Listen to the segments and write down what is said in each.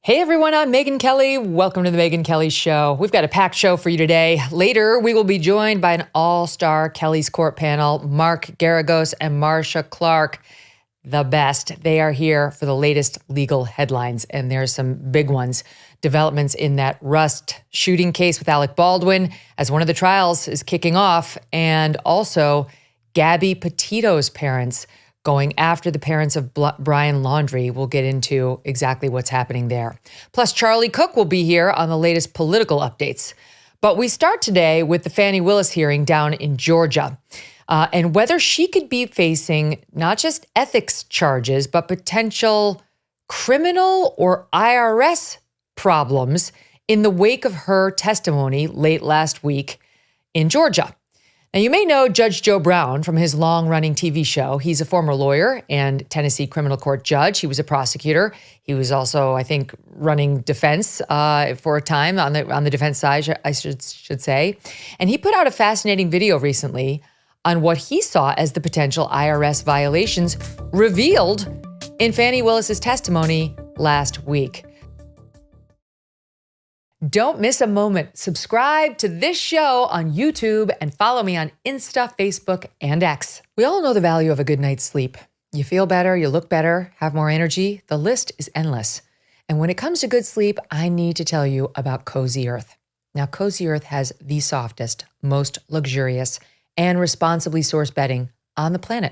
Hey everyone, I'm Megyn Kelly. Welcome to the Megyn Kelly Show. We've got a packed show for you today. Later, we will be joined by an all-star Kelly's Court panel, Mark Geragos and Marcia Clark. The best. They are here for the latest legal headlines, and there's some big ones. Developments in that Rust shooting case with Alec Baldwin as one of the trials is kicking off, and also Gabby Petito's parents going after the parents of Brian Laundrie. We'll get into exactly what's happening there. Plus, Charlie Cooke will be here on the latest political updates. But we start today with the Fani Willis hearing down in Georgia, and whether she could be facing not just ethics charges, but potential criminal or IRS problems in the wake of her testimony late last week in Georgia. Now, you may know Judge Joe Brown from his long-running TV show. He's a former lawyer and Tennessee criminal court judge. He was a prosecutor. He was also, I think, running defense for a time on the defense side, I should say. And he put out a fascinating video recently on what he saw as the potential IRS violations revealed in Fani Willis's testimony last week. Don't miss a moment. Subscribe to this show on YouTube and follow me on Insta, Facebook, and X. We all know the value of a good night's sleep. You feel better, you look better, have more energy. The list is endless. And when it comes to good sleep, I need to tell you about Cozy Earth. Now, Cozy Earth has the softest, most luxurious, and responsibly sourced bedding on the planet.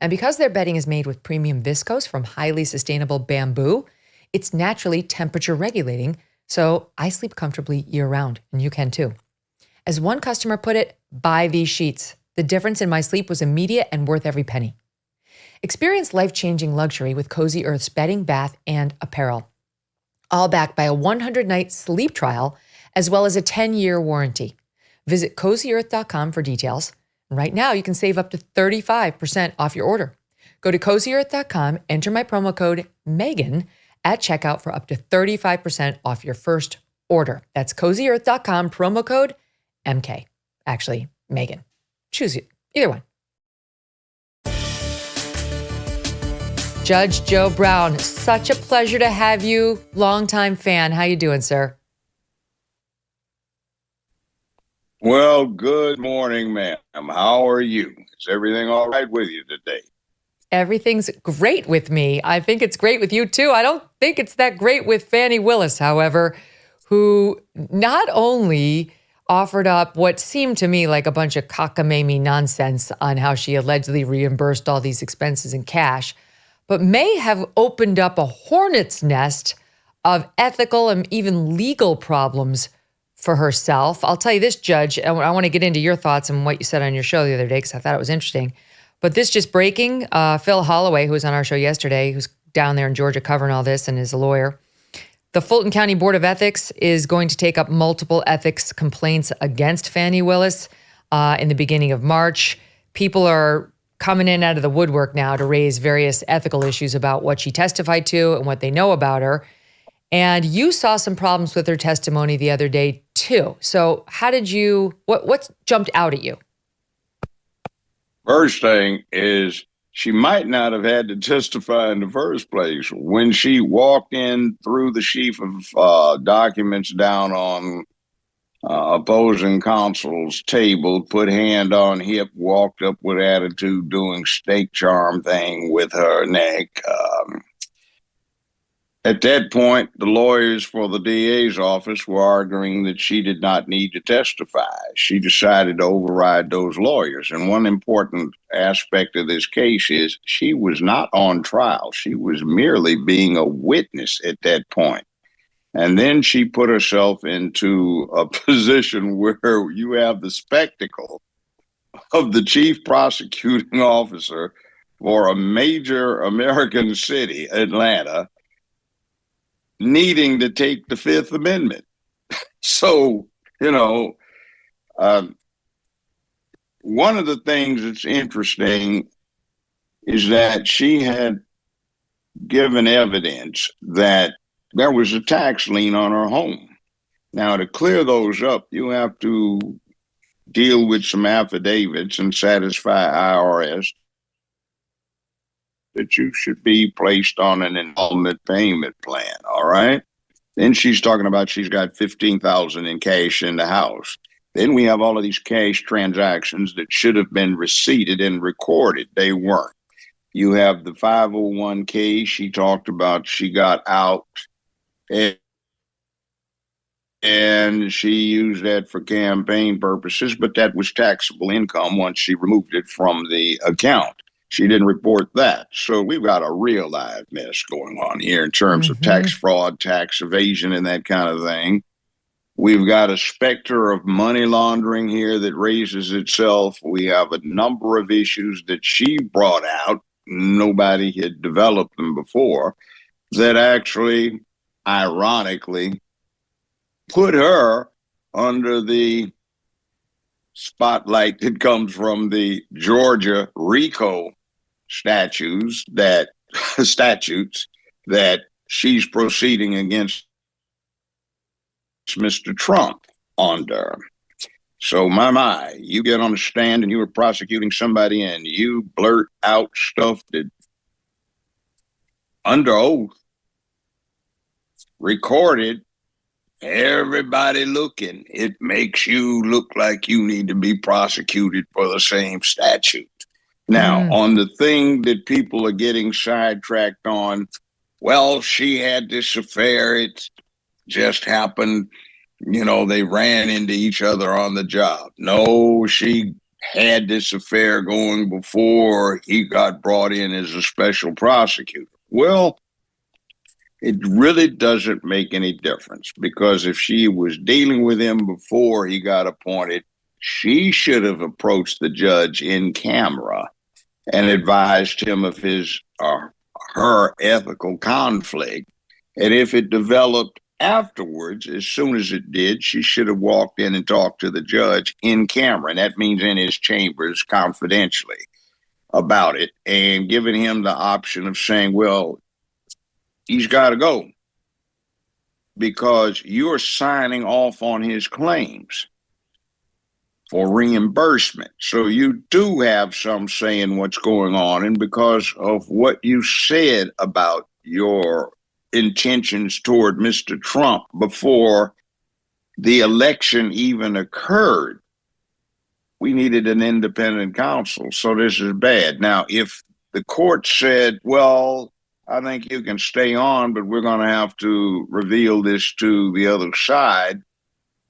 And because their bedding is made with premium viscose from highly sustainable bamboo, it's naturally temperature regulating, so I sleep comfortably year-round, and you can too. As one customer put it, buy these sheets. The difference in my sleep was immediate and worth every penny. Experience life-changing luxury with Cozy Earth's bedding, bath, and apparel, all backed by a 100-night sleep trial, as well as a 10-year warranty. Visit CozyEarth.com for details. Right now, you can save up to 35% off your order. Go to CozyEarth.com, enter my promo code MEGYN at checkout for up to 35% off your first order. That's CozyEarth.com, promo code MK. Actually, Megyn. Choose you. Either one. Judge Joe Brown, such a pleasure to have you. Longtime fan. How you doing, sir? Well, good morning, ma'am. How are you? Is everything all right with you today? Everything's great with me. I think it's great with you, too. I don't think it's that great with Fani Willis, however, who not only offered up what seemed to me like a bunch of cockamamie nonsense on how she allegedly reimbursed all these expenses in cash, but may have opened up a hornet's nest of ethical and even legal problems for herself. I'll tell you this, Judge, I want to get into your thoughts on what you said on your show the other day because I thought it was interesting. But this just breaking, Phil Holloway, who was on our show yesterday, who's down there in Georgia covering all this and is a lawyer. The Fulton County Board of Ethics is going to take up multiple ethics complaints against Fani Willis in the beginning of March. People are coming in out of the woodwork now to raise various ethical issues about what she testified to and what they know about her. And you saw some problems with her testimony the other day, too. So how did you, what jumped out at you? First thing is she might not have had to testify in the first place. When she walked in through the sheaf of documents down on opposing counsel's table, put hand on hip, walked up with attitude, doing snake charm thing with her neck. At that point, the lawyers for the DA's office were arguing that she did not need to testify. She decided to override those lawyers. And one important aspect of this case is she was not on trial. She was merely being a witness at that point. And then she put herself into a position where you have the spectacle of the chief prosecuting officer for a major American city, Atlanta, needing to take the Fifth Amendment. So, one of the things that's interesting is that she had given evidence that there was a tax lien on her home. Now, to clear those up, you have to deal with some affidavits and satisfy IRS that you should be placed on an installment payment plan, all right? Then she's talking about she's got 15,000 in cash in the house. Then we have all of these cash transactions that should have been receipted and recorded. They weren't. You have the 501k she talked about. She got out and she used that for campaign purposes, but that was taxable income once she removed it from the account. She didn't report that. So we've got a real live mess going on here in terms of tax fraud, tax evasion, and that kind of thing. We've got a specter of money laundering here that raises itself. We have a number of issues that she brought out. Nobody had developed them before, that actually, ironically, put her under the spotlight that comes from the Georgia RICO statutes that she's proceeding against Mr. Trump under. So my, you get on the stand and you were prosecuting somebody and you blurt out stuff that under oath, recorded, everybody looking, it makes you look like you need to be prosecuted for the same statute. Now, on the thing that people are getting sidetracked on, well, she had this affair, it just happened, they ran into each other on the job. No, she had this affair going before he got brought in as a special prosecutor. Well, it really doesn't make any difference, because if she was dealing with him before he got appointed, she should have approached the judge in camera and advised him of his or her ethical conflict. And if it developed afterwards, as soon as it did, she should have walked in and talked to the judge in camera, and that means in his chambers confidentially about it, and given him the option of saying, well, he's got to go because you're signing off on his claims for reimbursement. So you do have some say in what's going on. And because of what you said about your intentions toward Mr. Trump before the election even occurred, we needed an independent counsel. So this is bad. Now, if the court said, well, I think you can stay on, but we're going to have to reveal this to the other side,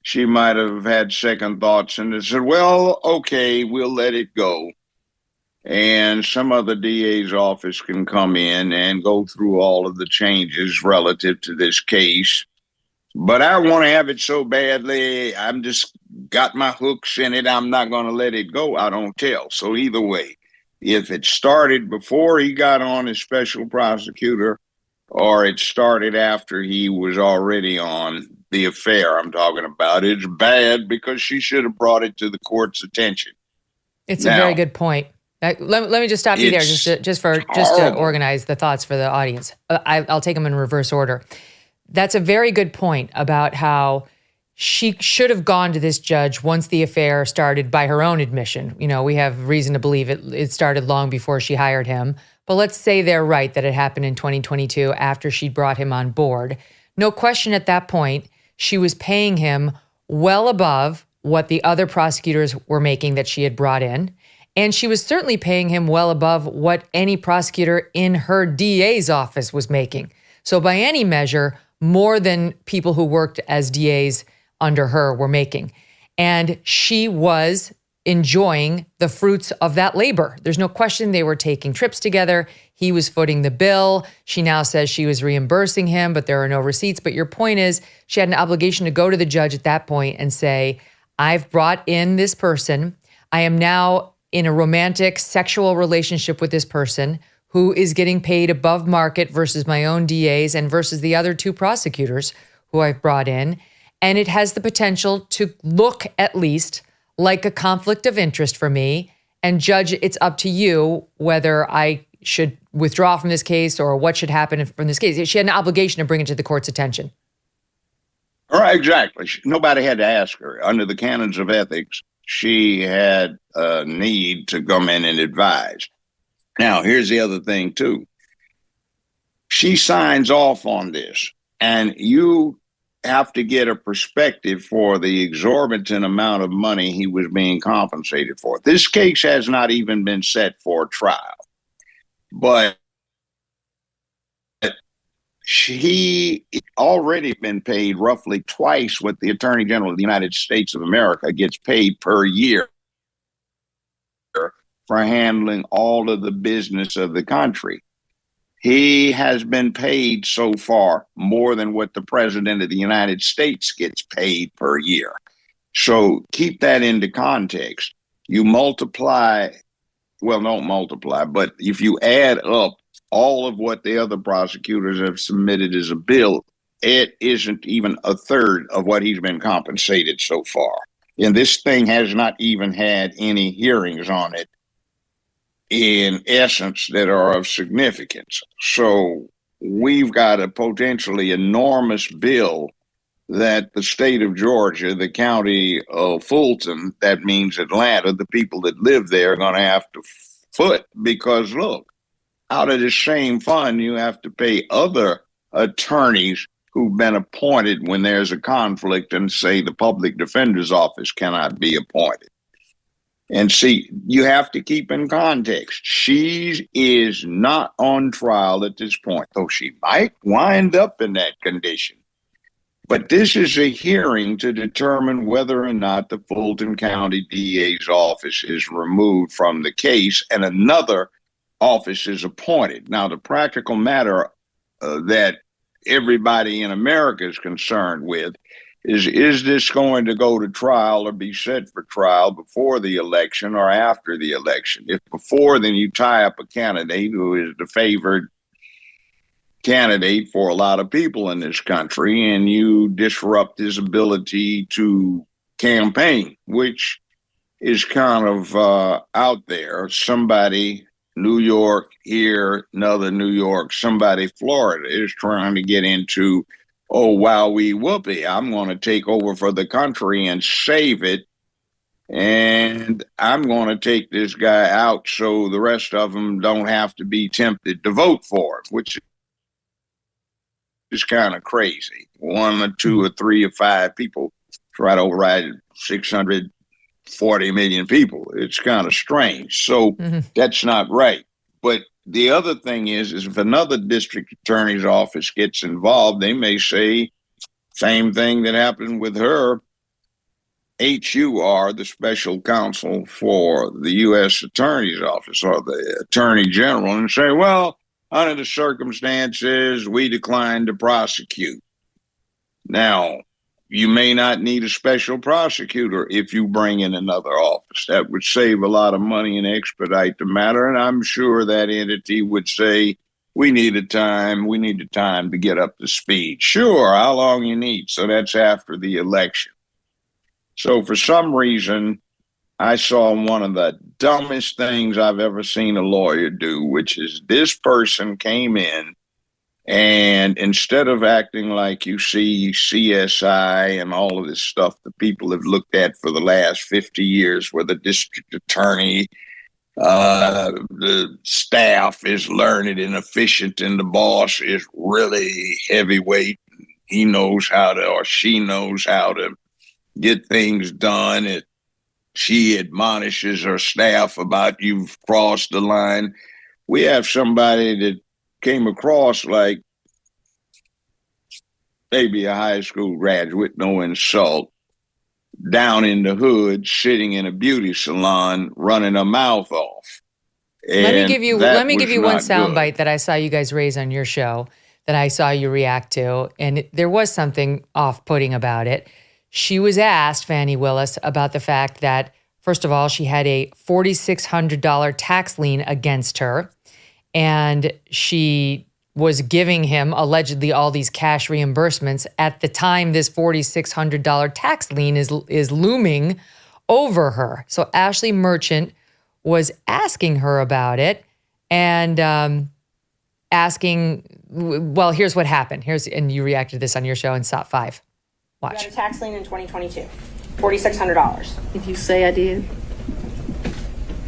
she might have had second thoughts and said, well, okay, we'll let it go. And some other DA's office can come in and go through all of the changes relative to this case. But I want to have it so badly, I'm just got my hooks in it. I'm not going to let it go. I don't tell. So either way, if it started before he got on as special prosecutor or it started after he was already on, the affair I'm talking about, it's bad because she should have brought it to the court's attention. It's a very good point. Let me just stop you there, just to organize the thoughts for the audience. I'll take them in reverse order. That's a very good point about how she should have gone to this judge once the affair started, by her own admission. We have reason to believe it started long before she hired him. But let's say they're right that it happened in 2022 after she brought him on board. No question at that point, she was paying him well above what the other prosecutors were making that she had brought in. And she was certainly paying him well above what any prosecutor in her DA's office was making. So by any measure, more than people who worked as DAs under her were making. And she was enjoying the fruits of that labor. There's no question they were taking trips together. He was footing the bill. She now says she was reimbursing him, but there are no receipts. But your point is, she had an obligation to go to the judge at that point and say, I've brought in this person. I am now in a romantic sexual relationship with this person who is getting paid above market versus my own DAs and versus the other two prosecutors who I've brought in. And it has the potential to look at least like a conflict of interest for me. And judge, it's up to you whether I should withdraw from this case or what should happen from this case. She had an obligation to bring it to the court's attention. All right, exactly. Nobody had to ask her. Under the canons of ethics, she had a need to come in and advise. Now, here's the other thing, too. She signs off on this. And you have to get a perspective for the exorbitant amount of money he was being compensated for. This case has not even been set for trial, but he already been paid roughly twice what the Attorney General of the United States of America gets paid per year for handling all of the business of the country. He has been paid so far more than what the President of the United States gets paid per year. So keep that into context. You multiply, well, don't multiply, but if you add up all of what the other prosecutors have submitted as a bill, it isn't even a third of what he's been compensated so far. And this thing has not even had any hearings on it, in essence, that are of significance. So we've got a potentially enormous bill that the state of Georgia, the county of Fulton, that means Atlanta, the people that live there are going to have to foot, because look, out of the same fund, you have to pay other attorneys who've been appointed when there's a conflict, and say the public defender's office cannot be appointed. And see, you have to keep in context. She is not on trial at this point, though she might wind up in that condition. But this is a hearing to determine whether or not the Fulton County DA's office is removed from the case and another office is appointed. Now, the practical matter that everybody in America is concerned with is this going to go to trial or be set for trial before the election or after the election? If before, then you tie up a candidate who is the favored candidate for a lot of people in this country, and you disrupt his ability to campaign, which is kind of out there. Somebody, New York here, another New York, somebody, Florida, is trying to get into, oh, wowee whoopee, I'm going to take over for the country and save it. And I'm going to take this guy out so the rest of them don't have to be tempted to vote for him, which is kind of crazy. 1 or 2 or 3 or 5 people try to override 640 million people. It's kind of strange. So that's not right. But the other thing is if another district attorney's office gets involved, they may say same thing that happened with her. HUR, the special counsel for the U.S. Attorney's Office or the Attorney General, and say, well, under the circumstances, we declined to prosecute. Now, you may not need a special prosecutor if you bring in another office. That would save a lot of money and expedite the matter. And I'm sure that entity would say, we need time to get up to speed. Sure, how long you need? So that's after the election. So for some reason, I saw one of the dumbest things I've ever seen a lawyer do, which is this person came in and instead of acting like you see CSI and all of this stuff that people have looked at for the last 50 years, where the district attorney, the staff is learned and efficient and the boss is really heavyweight. He knows how to, or she knows how to get things done. She admonishes her staff about you've crossed the line. We have somebody that came across like maybe a high school graduate, no insult, down in the hood, sitting in a beauty salon, running her mouth off. And let me give you one soundbite good. that I saw you guys raise on your show that I saw you react to, and there was something off-putting about it. She was asked, Fani Willis, about the fact that, first of all, she had a $4,600 tax lien against her, and she was giving him allegedly all these cash reimbursements. At the time, this $4,600 tax lien is looming over her. So Ashley Merchant was asking her about it and asking, well, here's what happened. And you reacted to this on your show in SOT 5. Watch. You got a tax lien in 2022, $4,600. If you say I did.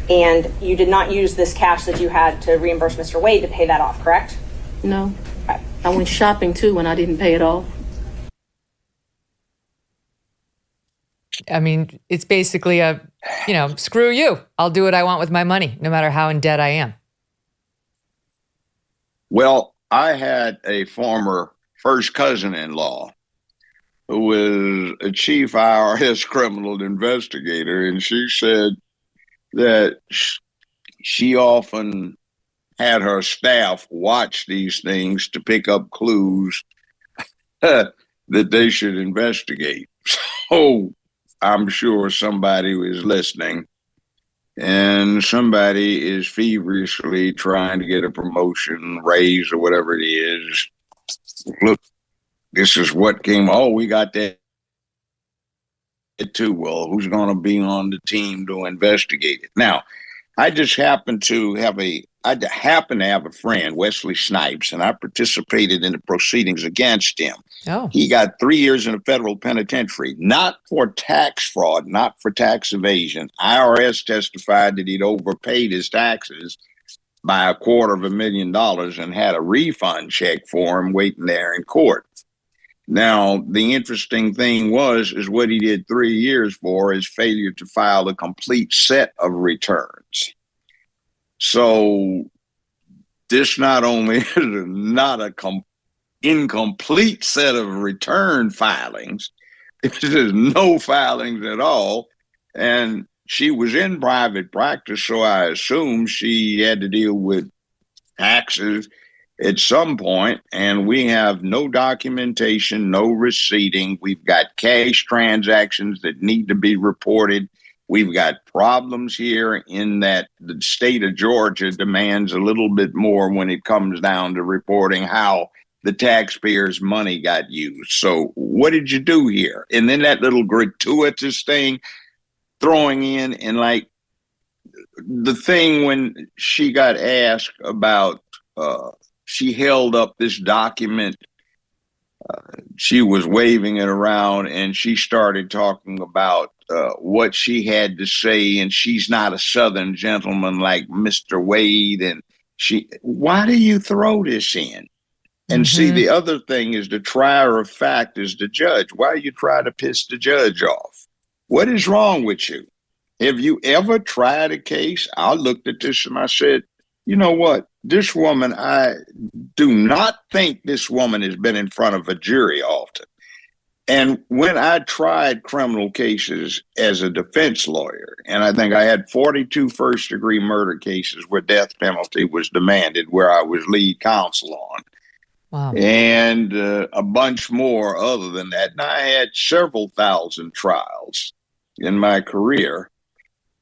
And you did not use this cash that you had to reimburse Mr. Wade to pay that off, correct? No. Okay. I went shopping too when I didn't pay it off. I mean, it's basically screw you. I'll do what I want with my money, no matter how in debt I am. Well, I had a former first cousin-in-law who was a chief IRS criminal investigator, and she said that she often had her staff watch these things to pick up clues that they should investigate. So I'm sure somebody was listening, and somebody is feverishly trying to get a promotion, raise, or whatever it is. Look, this is what came. Oh, we got that too. Well, who's going to be on the team to investigate it? Now, I just happen to have a friend, Wesley Snipes, and I participated in the proceedings against him. Oh. He got 3 years in a federal penitentiary, not for tax fraud, not for tax evasion. IRS testified that he'd overpaid his taxes by $250,000 and had a refund check for him waiting there in court. Now, the interesting thing is what he did 3 years for is failure to file a complete set of returns. So this not only is not a incomplete set of return filings, this is no filings at all. And she was in private practice, so I assume she had to deal with taxes at some point, and we have no documentation, no receipting. We've got cash transactions that need to be reported. We've got problems here in that the state of Georgia demands a little bit more when it comes down to reporting how the taxpayers' money got used. So what did you do here? And then that little gratuitous thing throwing in, and like the thing when she got asked about, she held up this document. She was waving it around, and she started talking about what she had to say, and she's not a Southern gentleman like Mr. Wade. And why do you throw this in? And see, the other thing is the trier of fact is the judge. Why you try to piss the judge off? What is wrong with you? Have you ever tried a case? I looked at this and I said, you know what? This woman, I do not think this woman has been in front of a jury often. And when I tried criminal cases as a defense lawyer, and I think I had 42 first-degree murder cases where death penalty was demanded, where I was lead counsel on. Wow. And a bunch more other than that. And I had several thousand trials in my career.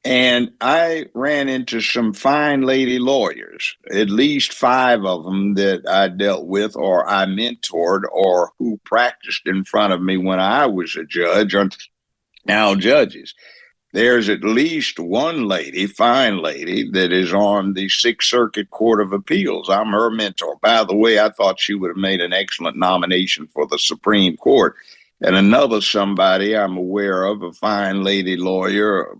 And I ran into some fine lady lawyers, at least 5 of them that I dealt with or I mentored or who practiced in front of me when I was a judge, or now judges. There's at least one lady, fine lady, that is on the Sixth Circuit Court of Appeals. I'm her mentor. By the way, I thought she would have made an excellent nomination for the Supreme Court. And another somebody I'm aware of, a fine lady lawyer,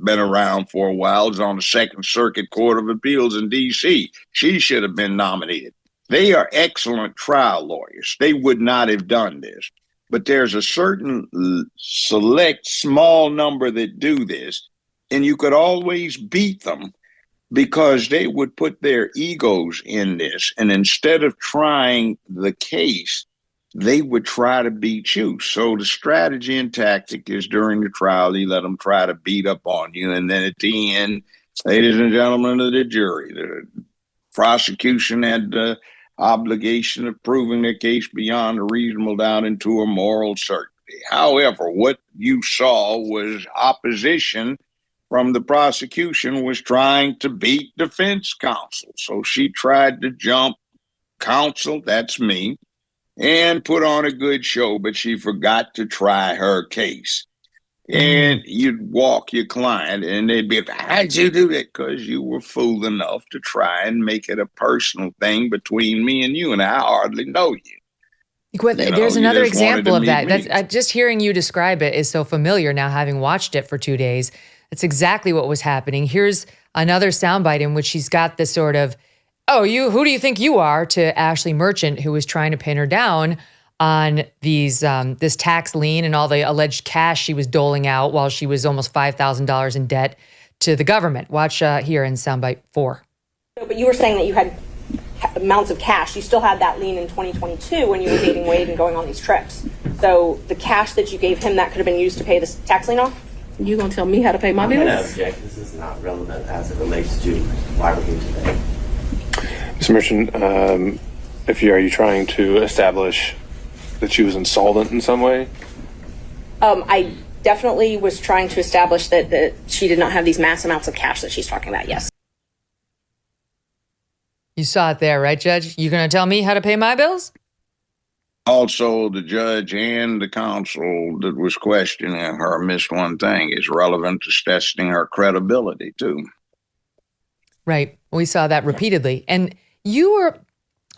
been around for a while, is on the Second Circuit Court of Appeals in D.C. She should have been nominated. They are excellent trial lawyers. They would not have done this. But there's a certain select small number that do this, and you could always beat them because they would put their egos in this. And instead of trying the case, they would try to beat you. So the strategy and tactic is during the trial, you let them try to beat up on you. And then at the end, ladies and gentlemen of the jury, the prosecution had the obligation of proving their case beyond a reasonable doubt and to a moral certainty. However, what you saw was opposition from the prosecution was trying to beat defense counsel. So she tried to jump counsel, that's me, and put on a good show, but she forgot to try her case. And you'd walk your client and they'd be, how'd you do that? Because you were fool enough to try and make it a personal thing between me and you, and I hardly know you. There's another example of that. That's just hearing you describe it is so familiar now, having watched it for 2 days. That's exactly what was happening. Here's another soundbite in which she's got this sort of Oh, who do you think you are to Ashley Merchant, who was trying to pin her down on these this tax lien and all the alleged cash she was doling out while she was almost $5,000 in debt to the government? Watch here in soundbite 4. No, but you were saying that you had amounts of cash. You still had that lien in 2022 when you were dating Wade and going on these trips. So the cash that you gave him, that could have been used to pay this tax lien off? You gonna tell me how to pay my I'm gonna bills? object. This is not relevant as it relates to why we're here today. Ms. Merchant, are you trying to establish that she was insolvent in some way? I definitely was trying to establish that she did not have these mass amounts of cash that she's talking about, yes. You saw it there, right, Judge? You going to tell me how to pay my bills? Also, the judge and the counsel that was questioning her missed one thing. It's relevant to testing her credibility, too. Right. We saw that repeatedly. And you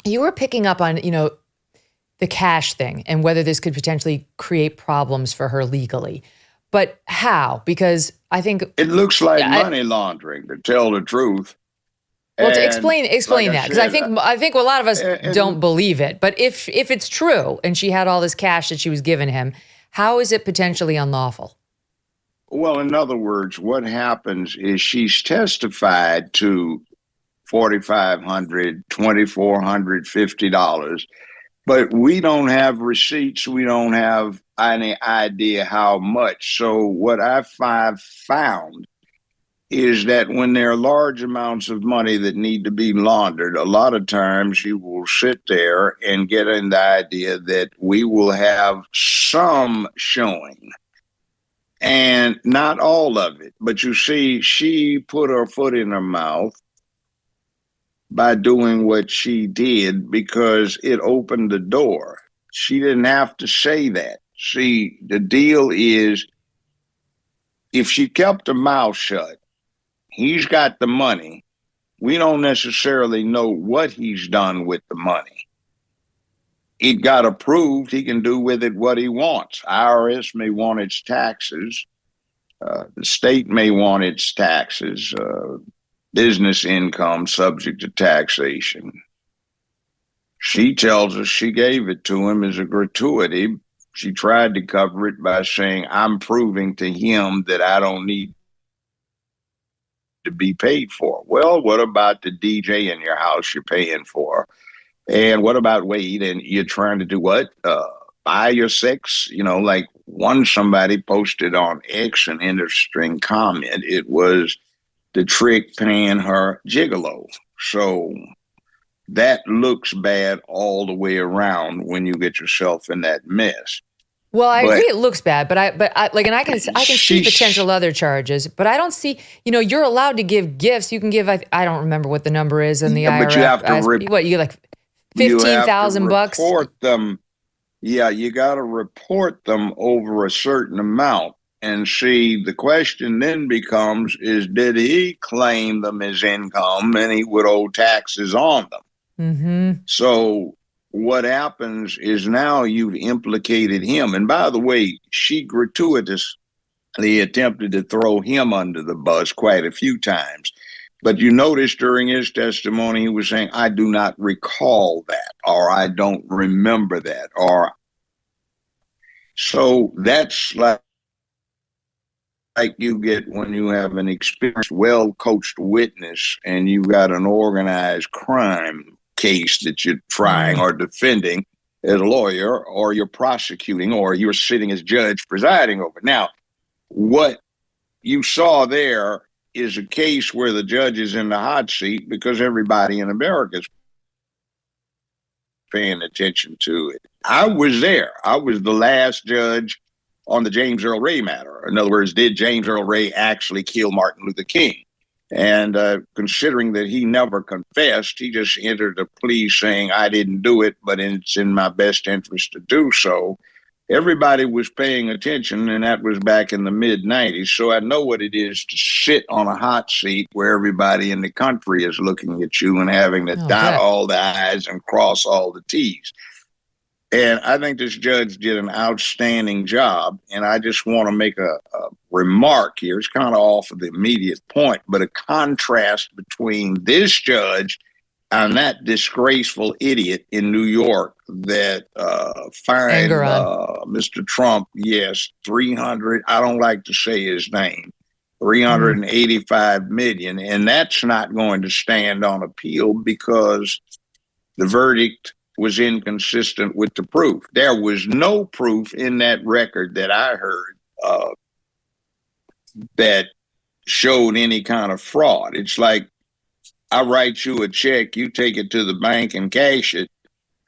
were picking up on, the cash thing and whether this could potentially create problems for her legally. But how? Because I think it looks like money laundering, to tell the truth. Well, to And explain that, because I think a lot of us don't believe it. But if it's true and she had all this cash that she was giving him, how is it potentially unlawful? Well, in other words, what happens is she's testified to $4,500, $2,450, but we don't have receipts. We don't have any idea how much. So what I've found is that when there are large amounts of money that need to be laundered, a lot of times you will sit there and get in the idea that we will have some showing and not all of it. But you see, she put her foot in her mouth by doing what she did because it opened the door. She didn't have to say that. See, the deal is if she kept her mouth shut, he's got the money. We don't necessarily know what he's done with the money. It got approved. He can do with it what he wants. IRS may want its taxes. The state may want its taxes. Business income subject to taxation. She tells us she gave it to him as a gratuity. She tried to cover it by saying, I'm proving to him that I don't need to be paid for. Well, what about the DJ in your house you're paying for? And what about Wade? And you're trying to do what? Buy your sex? Like somebody posted on X an interesting comment. It was the trick paying her gigolo. So that looks bad all the way around when you get yourself in that mess. Well, I agree it looks bad, but I can see potential other charges, but I don't see, you're allowed to give gifts. You can give, I don't remember what the number is in the IRS. But you have to what, you get like $15,000? Report them. Yeah, you got to report them over a certain amount. And see, the question then becomes, did he claim them as income and he would owe taxes on them? Mm-hmm. So what happens is now you've implicated him. And by the way, she gratuitously attempted to throw him under the bus quite a few times. But you notice during his testimony, he was saying, I do not recall that, or I don't remember that, or so that's like you get when you have an experienced, well-coached witness and you've got an organized crime case that you're trying or defending as a lawyer, or you're prosecuting, or you're sitting as judge presiding over. Now, what you saw there is a case where the judge is in the hot seat because everybody in America is paying attention to it. I was there. I was the last judge on the James Earl Ray matter. In other words, did James Earl Ray actually kill Martin Luther King? And considering that he never confessed, he just entered a plea saying, I didn't do it, but it's in my best interest to do so. Everybody was paying attention, and that was back in the mid-'90s. So I know what it is to sit on a hot seat where everybody in the country is looking at you and having to dot all the I's and cross all the T's. And I think this judge did an outstanding job. And I just want to make a remark here. It's kind of off of the immediate point, but a contrast between this judge on that disgraceful idiot in New York that fined Mr. Trump, yes, 300, I don't like to say his name, 385 million. And that's not going to stand on appeal because the verdict was inconsistent with the proof. There was no proof in that record that I heard that showed any kind of fraud. It's like I write you a check, you take it to the bank and cash it,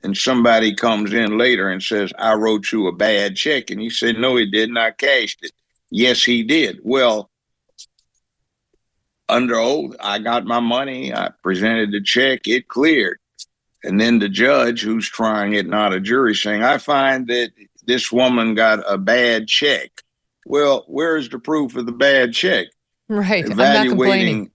and somebody comes in later and says, I wrote you a bad check. And you say, no, he didn't. I cashed it. Yes, he did. Well, under oath, I got my money. I presented the check. It cleared. And then the judge who's trying it, not a jury, saying, I find that this woman got a bad check. Well, where's the proof of the bad check? Right. I'm not complaining.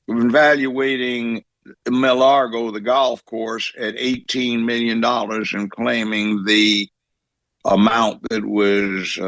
Evaluating Millargo, the golf course, at $18 million and claiming the amount that was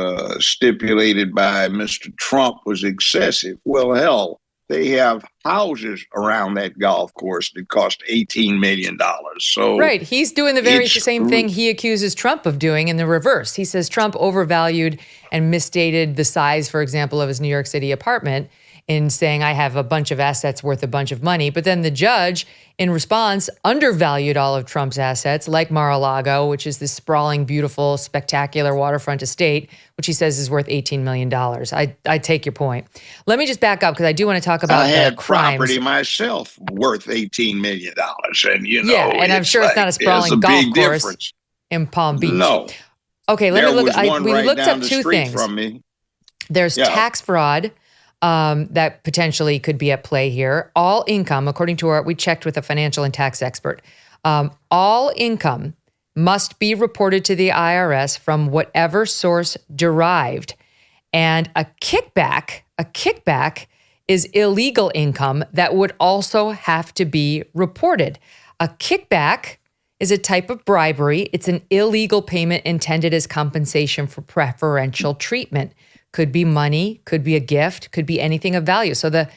stipulated by Mr. Trump was excessive. Well, hell, they have houses around that golf course that cost $18 million. So right. He's doing the very same thing he accuses Trump of doing in the reverse. He says Trump overvalued and misstated the size, for example, of his New York City apartment in saying, I have a bunch of assets worth a bunch of money. But then the judge, in response, undervalued all of Trump's assets, like Mar-a-Lago, which is this sprawling, beautiful, spectacular waterfront estate, which he says is worth $18 million. I take your point. Let me just back up, because I do want to talk about I had crimes. Property myself worth $18 million. And, you know, yeah, and I'm sure it's not a sprawling golf course difference in Palm Beach. No. Okay, let me look. We looked up two things. From me. There's tax fraud. That potentially could be at play here. All income, according to we checked with a financial and tax expert, all income must be reported to the IRS from whatever source derived. And a kickback is illegal income that would also have to be reported. A kickback is a type of bribery. It's an illegal payment intended as compensation for preferential treatment. Could be money, could be a gift, could be anything of value. So the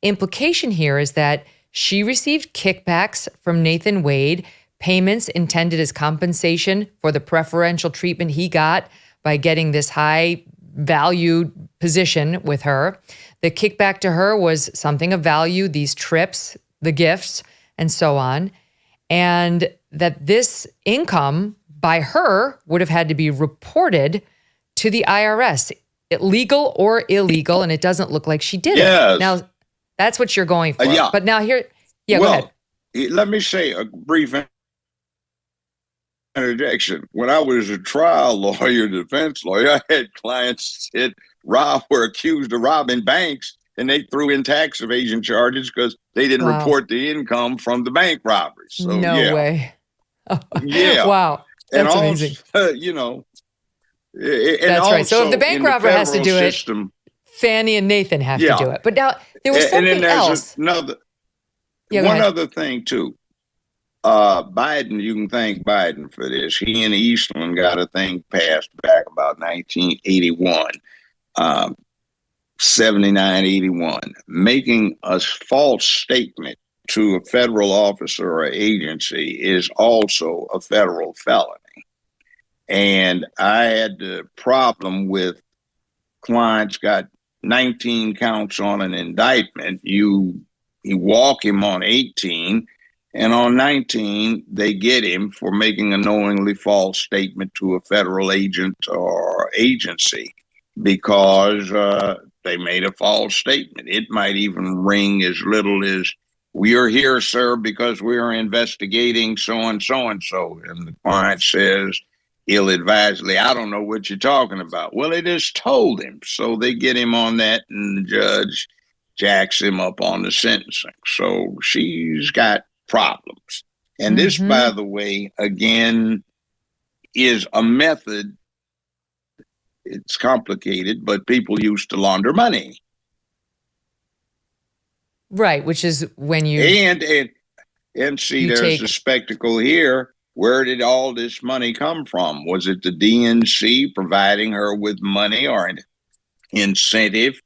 implication here is that she received kickbacks from Nathan Wade, payments intended as compensation for the preferential treatment he got by getting this high value position with her. The kickback to her was something of value, these trips, the gifts, and so on. And that this income by her would have had to be reported to the IRS. Legal or illegal, and it doesn't look like she did it. Now, that's what you're going for. But now here, go ahead. Let me say a brief interjection. When I was a trial lawyer, defense lawyer, I had clients that were accused of robbing banks, and they threw in tax evasion charges because they didn't report the income from the bank robberies. So, no way. Yeah. Wow. That's and amazing. Also, that's right. So if the bank robber has to do it, Fani and Nathan have to do it. But now there was something else. One other thing too. Biden, you can thank Biden for this. He and Eastland got a thing passed back about 1981, 79, 81, making a false statement to a federal officer or agency is also a federal felony. And I had the problem with clients got 19 counts on an indictment. You walk him on 18, and on 19, they get him for making a knowingly false statement to a federal agent or agency because they made a false statement. It might even ring as little as, we are here, sir, because we are investigating so-and-so. And the client says, ill-advisedly, I don't know what you're talking about. Well, they just told him. So they get him on that, and the judge jacks him up on the sentencing. So she's got problems. And this, by the way, again, is a method. It's complicated, but people used to launder money. Right, which is when you... And see, there's a spectacle here. Where did all this money come from? Was it the DNC providing her with money or an incentive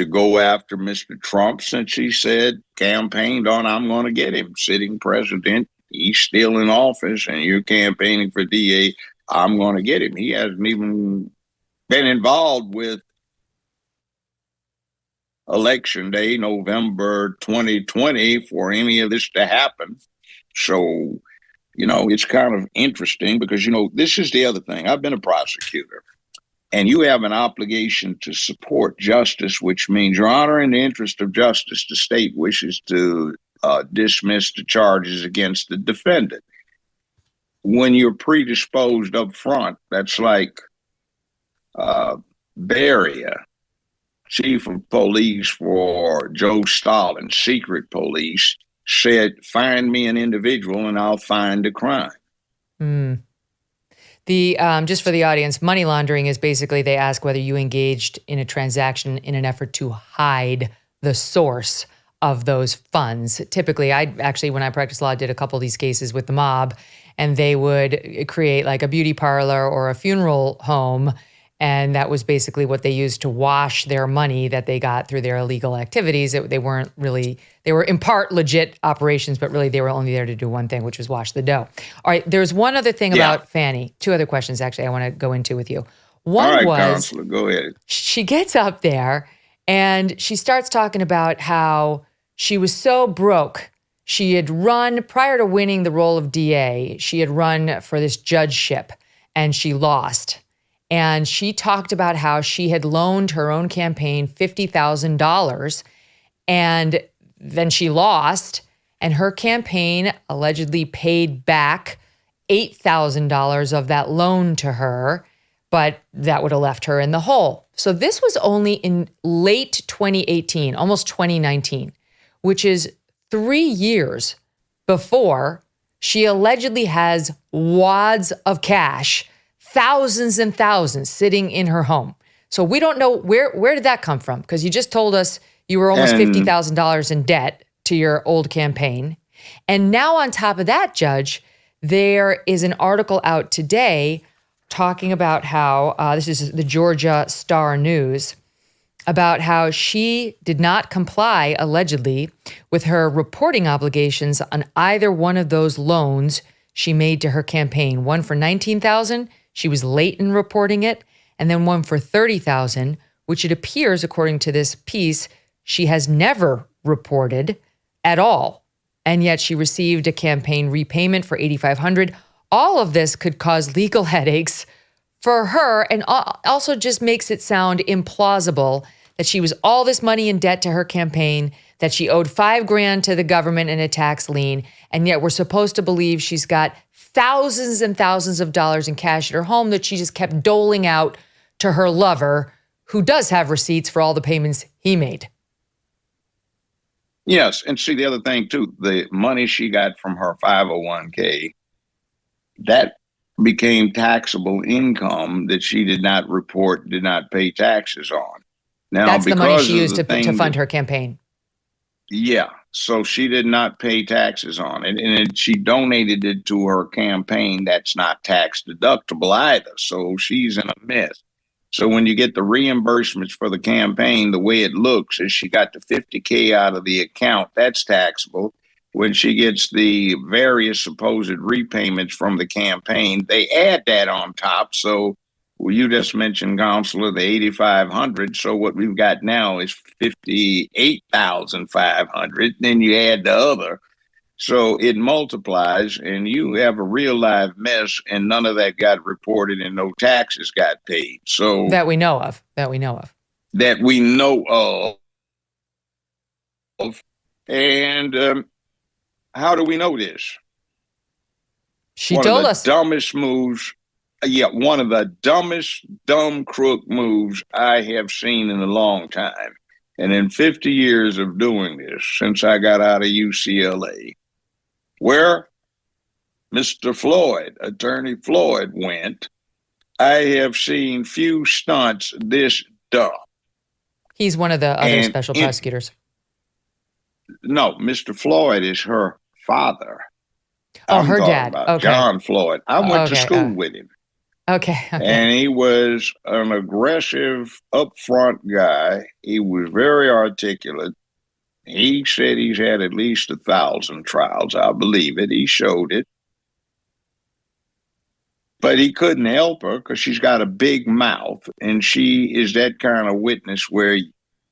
to go after Mr. Trump since he said, campaigned on, I'm going to get him. Sitting president, he's still in office, and you're campaigning for DA, I'm going to get him. He hasn't even been involved with Election Day, November 2020, for any of this to happen. So, it's kind of interesting because, this is the other thing. I've been a prosecutor. And you have an obligation to support justice, which means, Your Honor, in the interest of justice, the state wishes to dismiss the charges against the defendant. When you're predisposed up front, that's like Beria, chief of police for Joe Stalin, secret police, said, find me an individual and I'll find a crime. Mm. Just for the audience, money laundering is basically they ask whether you engaged in a transaction in an effort to hide the source of those funds. Typically, when I practiced law, I did a couple of these cases with the mob, and they would create like a beauty parlor or a funeral home. And that was basically what they used to wash their money that they got through their illegal activities. They were in part legit operations, but really they were only there to do one thing, which was wash the dough. All right, there's one other thing about Fani. Two other questions, actually, I want to go into with you. One was, Counselor, go ahead. She gets up there and she starts talking about how she was so broke. She had run, prior to winning the role of DA, she had run for this judgeship and she lost. And she talked about how she had loaned her own campaign $50,000 and then she lost, and her campaign allegedly paid back $8,000 of that loan to her, but that would have left her in the hole. So this was only in late 2018, almost 2019, which is 3 years before she allegedly has wads of cash, thousands and thousands sitting in her home. So we don't know where did that come from? Because you just told us you were almost $50,000 in debt to your old campaign. And now on top of that, Judge, there is an article out today talking about how, this is the Georgia Star News, about how she did not comply, allegedly, with her reporting obligations on either one of those loans she made to her campaign. One for $19,000, she was late in reporting it, and then one for $30,000, which it appears, according to this piece, she has never reported at all. And yet she received a campaign repayment for $8,500. All of this could cause legal headaches for her, and also just makes it sound implausible that she was all this money in debt to her campaign, that she owed $5,000 to the government in a tax lien, and yet we're supposed to believe she's got thousands and thousands of dollars in cash at her home that she just kept doling out to her lover, who does have receipts for all the payments he made. Yes, and see the other thing too, the money she got from her 501k, that became taxable income that she did not report, did not pay taxes on. Now, that's the money she used to fund her campaign. Yeah, so she did not pay taxes on it, and she donated it to her campaign. That's not tax deductible either, so she's in a mess. So when you get the reimbursements for the campaign, the way it looks is she got the $50K out of the account. That's taxable. When she gets the various supposed repayments from the campaign, they add that on top. So you just mentioned, Counselor, the $8,500. So what we've got now is $58,500. Then you add the other. So it multiplies, and you have a real live mess, and none of that got reported, and no taxes got paid. So that we know of. And how do we know this? She told us. Dumbest moves. Yeah, one of the dumbest dumb crook moves I have seen in a long time. And in 50 years of doing this, since I got out of UCLA, where Mr. Floyd, Attorney Floyd, went, I have seen few stunts this dumb. He's one of the other special prosecutors. No, Mr. Floyd is her father. Oh, her dad. Okay. John Floyd. I went to school with him. Okay. And he was an aggressive, upfront guy. He was very articulate. He said he's had at least 1,000 trials. I believe it. He showed it. But he couldn't help her because she's got a big mouth. And she is that kind of witness where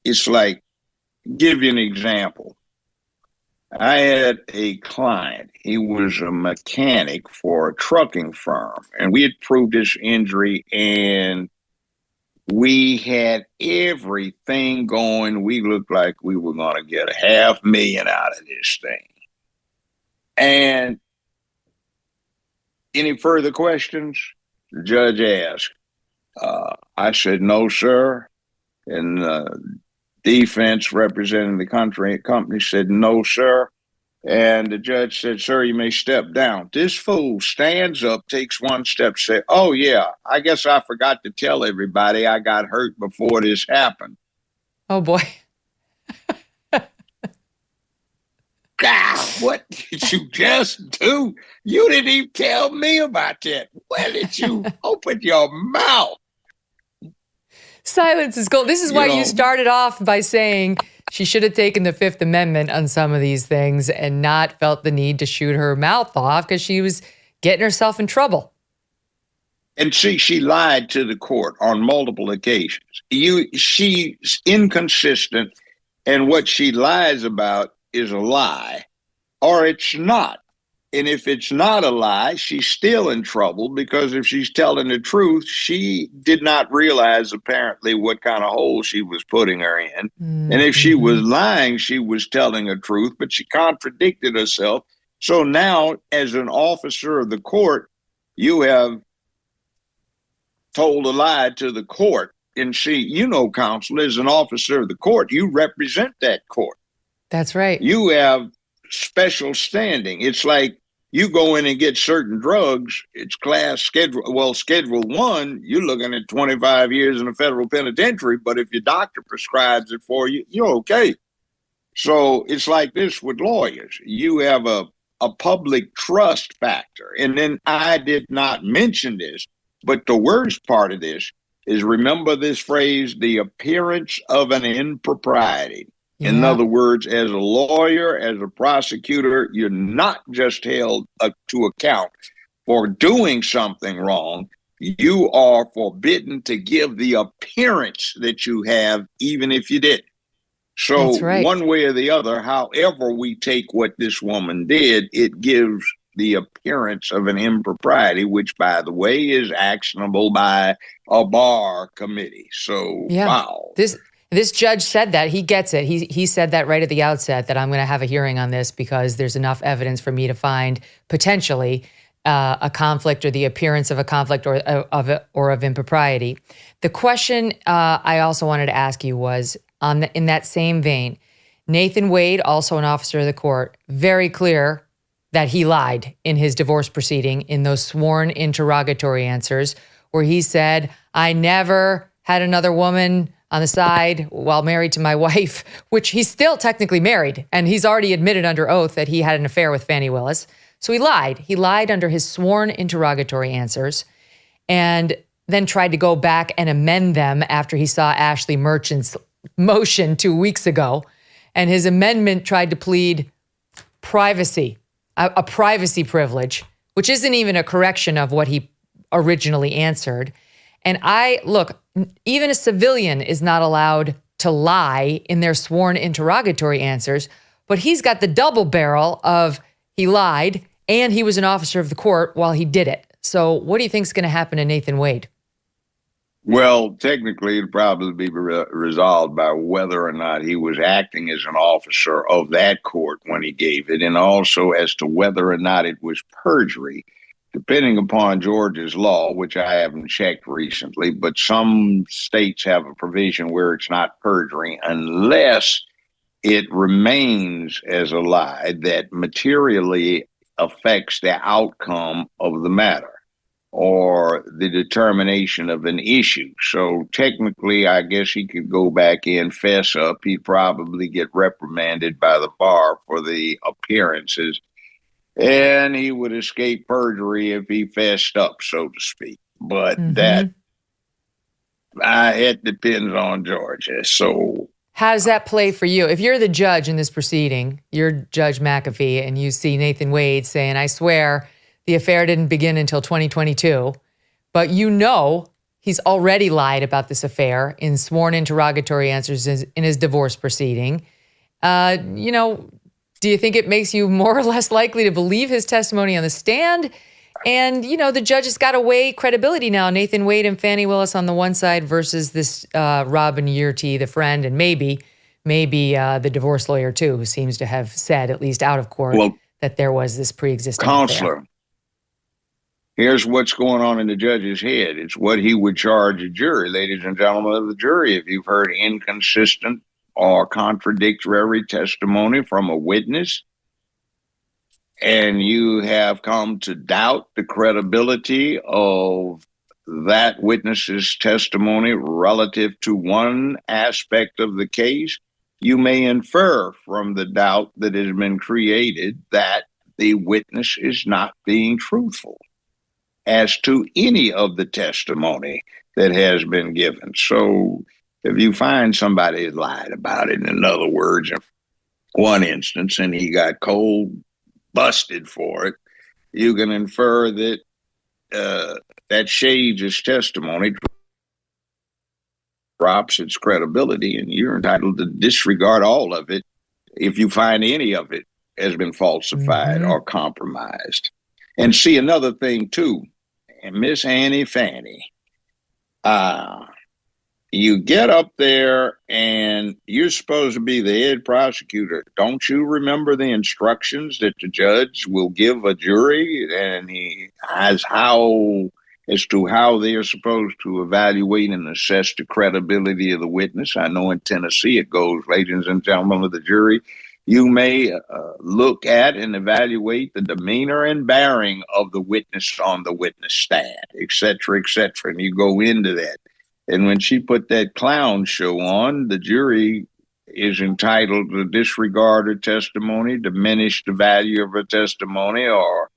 it's like, give you an example. I had a client. He was a mechanic for a trucking firm, and we had proved his injury, and we had everything going. We looked like we were going to get $500,000 out of this thing. And any further questions? The judge asked. I said, no, sir. And defense representing the company said, no, sir. And the judge said, sir, you may step down. This fool stands up, takes one step, says, oh, yeah, I guess I forgot to tell everybody I got hurt before this happened. Oh, boy. God, what did you just do? You didn't even tell me about that. Where did you open your mouth? Silence is gold. This is why you started off by saying she should have taken the Fifth Amendment on some of these things and not felt the need to shoot her mouth off because she was getting herself in trouble. And see, she lied to the court on multiple occasions. She's inconsistent, and what she lies about is a lie, or it's not. And if it's not a lie, she's still in trouble, because if she's telling the truth, she did not realize apparently what kind of hole she was putting her in. Mm-hmm. And if she was lying, she was telling the truth, but she contradicted herself. So now, as an officer of the court, you have told a lie to the court. And see, counsel, as an officer of the court, you represent that court. That's right. You have special standing. It's like you go in and get certain drugs. It's Schedule 1, you're looking at 25 years in a federal penitentiary. But if your doctor prescribes it for you, you're okay. So it's like this with lawyers. You have a public trust factor. And then I did not mention this, but the worst part of this is, remember this phrase, the appearance of an impropriety. Yeah. In other words, as a lawyer, as a prosecutor, you're not just held to account for doing something wrong. You are forbidden to give the appearance that you have, even if you didn't. So one way or the other, however we take what this woman did, it gives the appearance of an impropriety, which, by the way, is actionable by a bar committee. So, wow. This judge said that. He gets it. He said that right at the outset, that I'm going to have a hearing on this because there's enough evidence for me to find potentially a conflict, or the appearance of a conflict, or of impropriety. The question I also wanted to ask you was, in that same vein, Nathan Wade, also an officer of the court, very clear that he lied in his divorce proceeding in those sworn interrogatory answers, where he said, I never had another woman on the side while married to my wife, which he's still technically married. And he's already admitted under oath that he had an affair with Fani Willis. So he lied. He lied under his sworn interrogatory answers, and then tried to go back and amend them after he saw Ashley Merchant's motion 2 weeks ago. And his amendment tried to plead privacy, a privacy privilege, which isn't even a correction of what he originally answered. And look, even a civilian is not allowed to lie in their sworn interrogatory answers, but he's got the double barrel of he lied and he was an officer of the court while he did it. So what do you think is going to happen to Nathan Wade? Well, technically, it'd probably be resolved by whether or not he was acting as an officer of that court when he gave it, and also as to whether or not it was perjury, depending upon Georgia's law, which I haven't checked recently. But some states have a provision where it's not perjury unless it remains as a lie that materially affects the outcome of the matter or the determination of an issue. So technically, I guess he could go back in, fess up. He'd probably get reprimanded by the bar for the appearances, and he would escape perjury if he fessed up, so to speak. but it depends on Georgia. So how does that play for you? If you're the judge in this proceeding, you're Judge McAfee, and you see Nathan Wade saying, I swear the affair didn't begin until 2022, but you know he's already lied about this affair in sworn interrogatory answers in his divorce proceeding. Do you think it makes you more or less likely to believe his testimony on the stand? And, the judge has got to weigh credibility now. Nathan Wade and Fani Willis on the one side versus this Robin Yearty, the friend, and maybe the divorce lawyer, too, who seems to have said, at least out of court, that there was this pre-existing counselor, affair. Here's what's going on in the judge's head. It's what he would charge a jury, ladies and gentlemen of the jury. If you've heard inconsistent or contradictory testimony from a witness, and you have come to doubt the credibility of that witness's testimony relative to one aspect of the case, you may infer from the doubt that has been created that the witness is not being truthful as to any of the testimony that has been given. So if you find somebody has lied about it, in other words, in one instance, and he got cold busted for it, you can infer that that shades his testimony, drops its credibility, and you're entitled to disregard all of it if you find any of it has been falsified or compromised. And see, another thing too, and Miss Annie Fanny, you get up there and you're supposed to be the head prosecutor. Don't you remember the instructions that the judge will give a jury, and as to how they are supposed to evaluate and assess the credibility of the witness? I know in Tennessee it goes, ladies and gentlemen of the jury, you may look at and evaluate the demeanor and bearing of the witness on the witness stand, et cetera, and you go into that. And when she put that clown show on, the jury is entitled to disregard her testimony, diminish the value of her testimony, or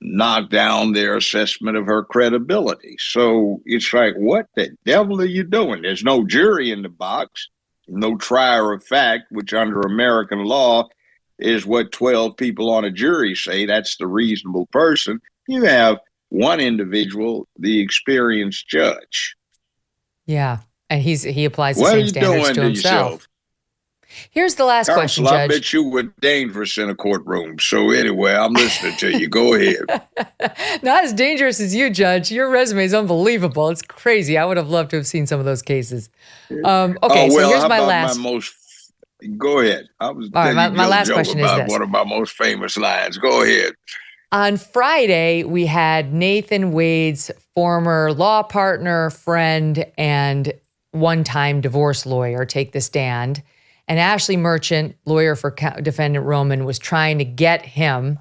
knock down their assessment of her credibility. So it's like, what the devil are you doing? There's no jury in the box, no trier of fact, which under American law is what 12 people on a jury say. That's the reasonable person. You have one individual, the experienced judge. Yeah, and he applies the same standards to himself. Yourself? Here's the last question, Judge. I bet you were dangerous in a courtroom. So anyway, I'm listening to you. Go ahead. Not as dangerous as you, Judge. Your resume is unbelievable. It's crazy. I would have loved to have seen some of those cases. So here's my last. Go ahead. All right, my last question is this. One of my most famous lines. Go ahead. On Friday, we had Nathan Wade's former law partner, friend, and one-time divorce lawyer take the stand. And Ashley Merchant, lawyer for defendant Roman, was trying to get him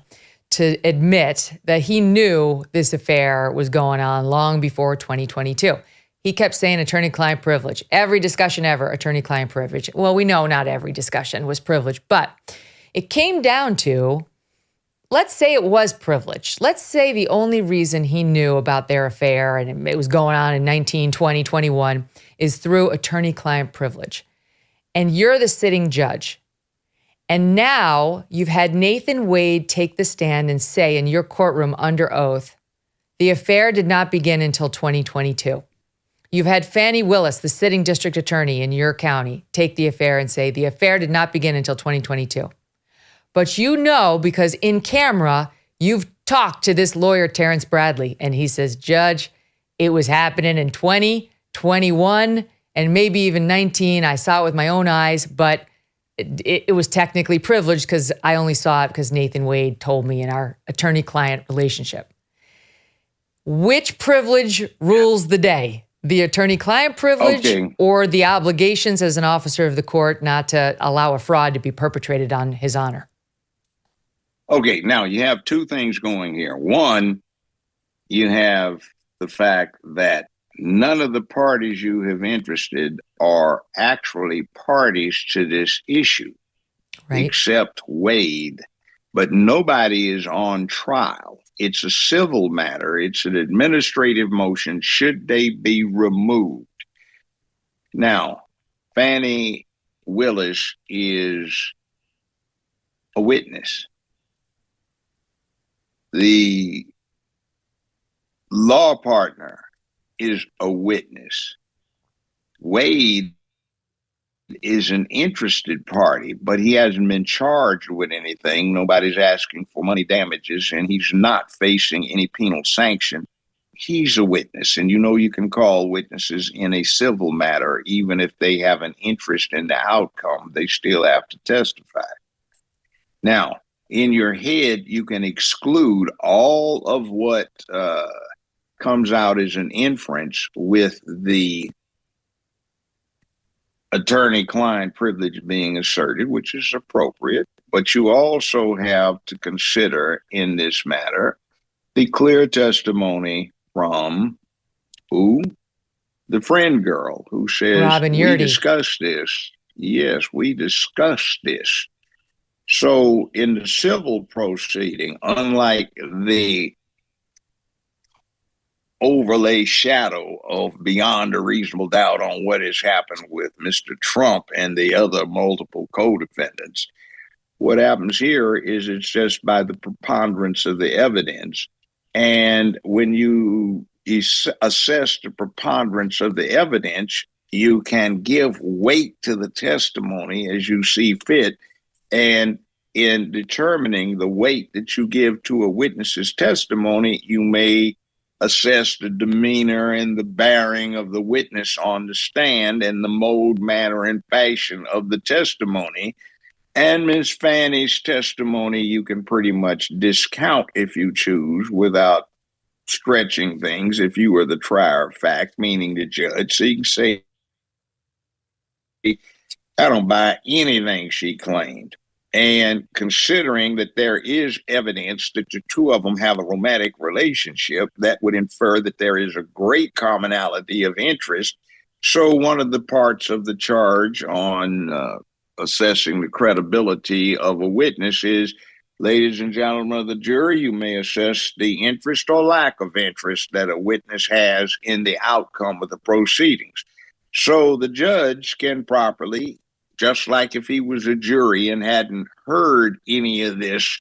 to admit that he knew this affair was going on long before 2022. He kept saying attorney-client privilege. Every discussion ever, attorney-client privilege. Well, we know not every discussion was privileged, but it came down to, let's say it was privileged. Let's say the only reason he knew about their affair, and it was going on in 19, 20, 21, is through attorney-client privilege. And you're the sitting judge. And now you've had Nathan Wade take the stand and say in your courtroom under oath, the affair did not begin until 2022. You've had Fani Willis, the sitting district attorney in your county, take the affair and say the affair did not begin until 2022. But you know, because in camera, you've talked to this lawyer, Terrence Bradley, and he says, Judge, it was happening in 20, 21, and maybe even 19. I saw it with my own eyes, but it was technically privileged because I only saw it because Nathan Wade told me in our attorney-client relationship. Which privilege rules the day? The attorney-client privilege or the obligations as an officer of the court not to allow a fraud to be perpetrated on his honor? Okay, now you have two things going here. One, you have the fact that none of the parties you have interested are actually parties to this issue, right, except Wade. But nobody is on trial. It's a civil matter. It's an administrative motion. Should they be removed? Now, Fani Willis is a witness. The law partner is a witness. Wade is an interested party, but he hasn't been charged with anything. Nobody's asking for money damages, and he's not facing any penal sanction. He's a witness, and you can call witnesses in a civil matter, even if they have an interest in the outcome, they still have to testify. Now, in your head, you can exclude all of what comes out as an inference with the attorney-client privilege being asserted, which is appropriate, but you also have to consider in this matter the clear testimony from who? The friend girl who says, Robin we Yurdy. discussed this. Yes, we discussed this. So in the civil proceeding, unlike the overlay shadow of beyond a reasonable doubt on what has happened with Mr. Trump and the other multiple co-defendants, what happens here is it's just by the preponderance of the evidence. And when you assess the preponderance of the evidence, you can give weight to the testimony as you see fit. And in determining the weight that you give to a witness's testimony, you may assess the demeanor and the bearing of the witness on the stand and the mode, manner, and fashion of the testimony. And Ms. Fani's testimony, you can pretty much discount if you choose without stretching things if you were the trier of fact, meaning the judge. So you can say, I don't buy anything she claimed. And considering that there is evidence that the two of them have a romantic relationship, that would infer that there is a great commonality of interest. So one of the parts of the charge on assessing the credibility of a witness is, ladies and gentlemen of the jury, you may assess the interest or lack of interest that a witness has in the outcome of the proceedings. So the judge can properly, just like if he was a jury and hadn't heard any of this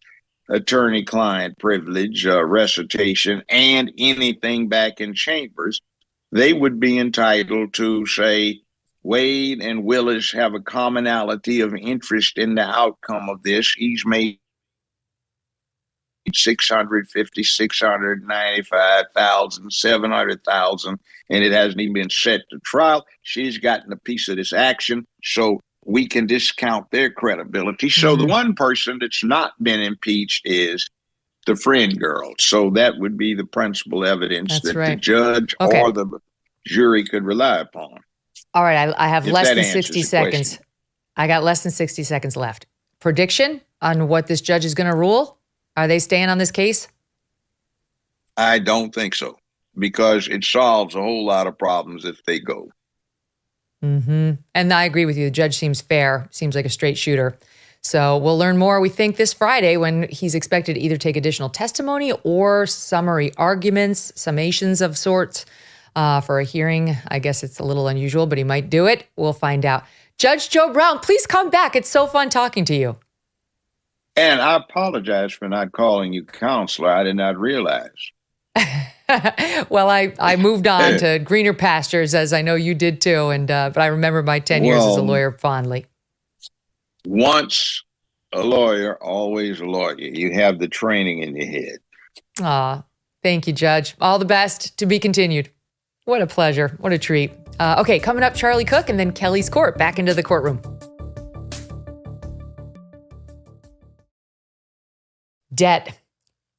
attorney-client privilege recitation and anything back in chambers, they would be entitled to say, Wade and Willis have a commonality of interest in the outcome of this. He's made $650,000, $695,000, $700,000, and it hasn't even been set to trial. She's gotten a piece of this action, so we can discount their credibility. So the one person that's not been impeached is the friend girl. So that would be the principal evidence the judge or the jury could rely upon. All right, I have less than 60 seconds. Question. I got less than 60 seconds left. Prediction on what this judge is going to rule? Are they staying on this case? I don't think so, because it solves a whole lot of problems if they go. Mm-hmm. And I agree with you. The judge seems fair, seems like a straight shooter. So we'll learn more, we think, this Friday when he's expected to either take additional testimony or summary arguments, summations of sorts for a hearing. I guess it's a little unusual, but he might do it. We'll find out. Judge Joe Brown, please come back. It's so fun talking to you. And I apologize for not calling you counselor. I did not realize. Well, I moved on to greener pastures, as I know you did too. And but I remember my 10 years as a lawyer fondly. Once a lawyer, always a lawyer. You have the training in your head. Thank you, Judge. All the best. To be continued. What a pleasure. What a treat. Okay, coming up, Charlie Cooke and then Kelly's Court. Back into the courtroom. Debt.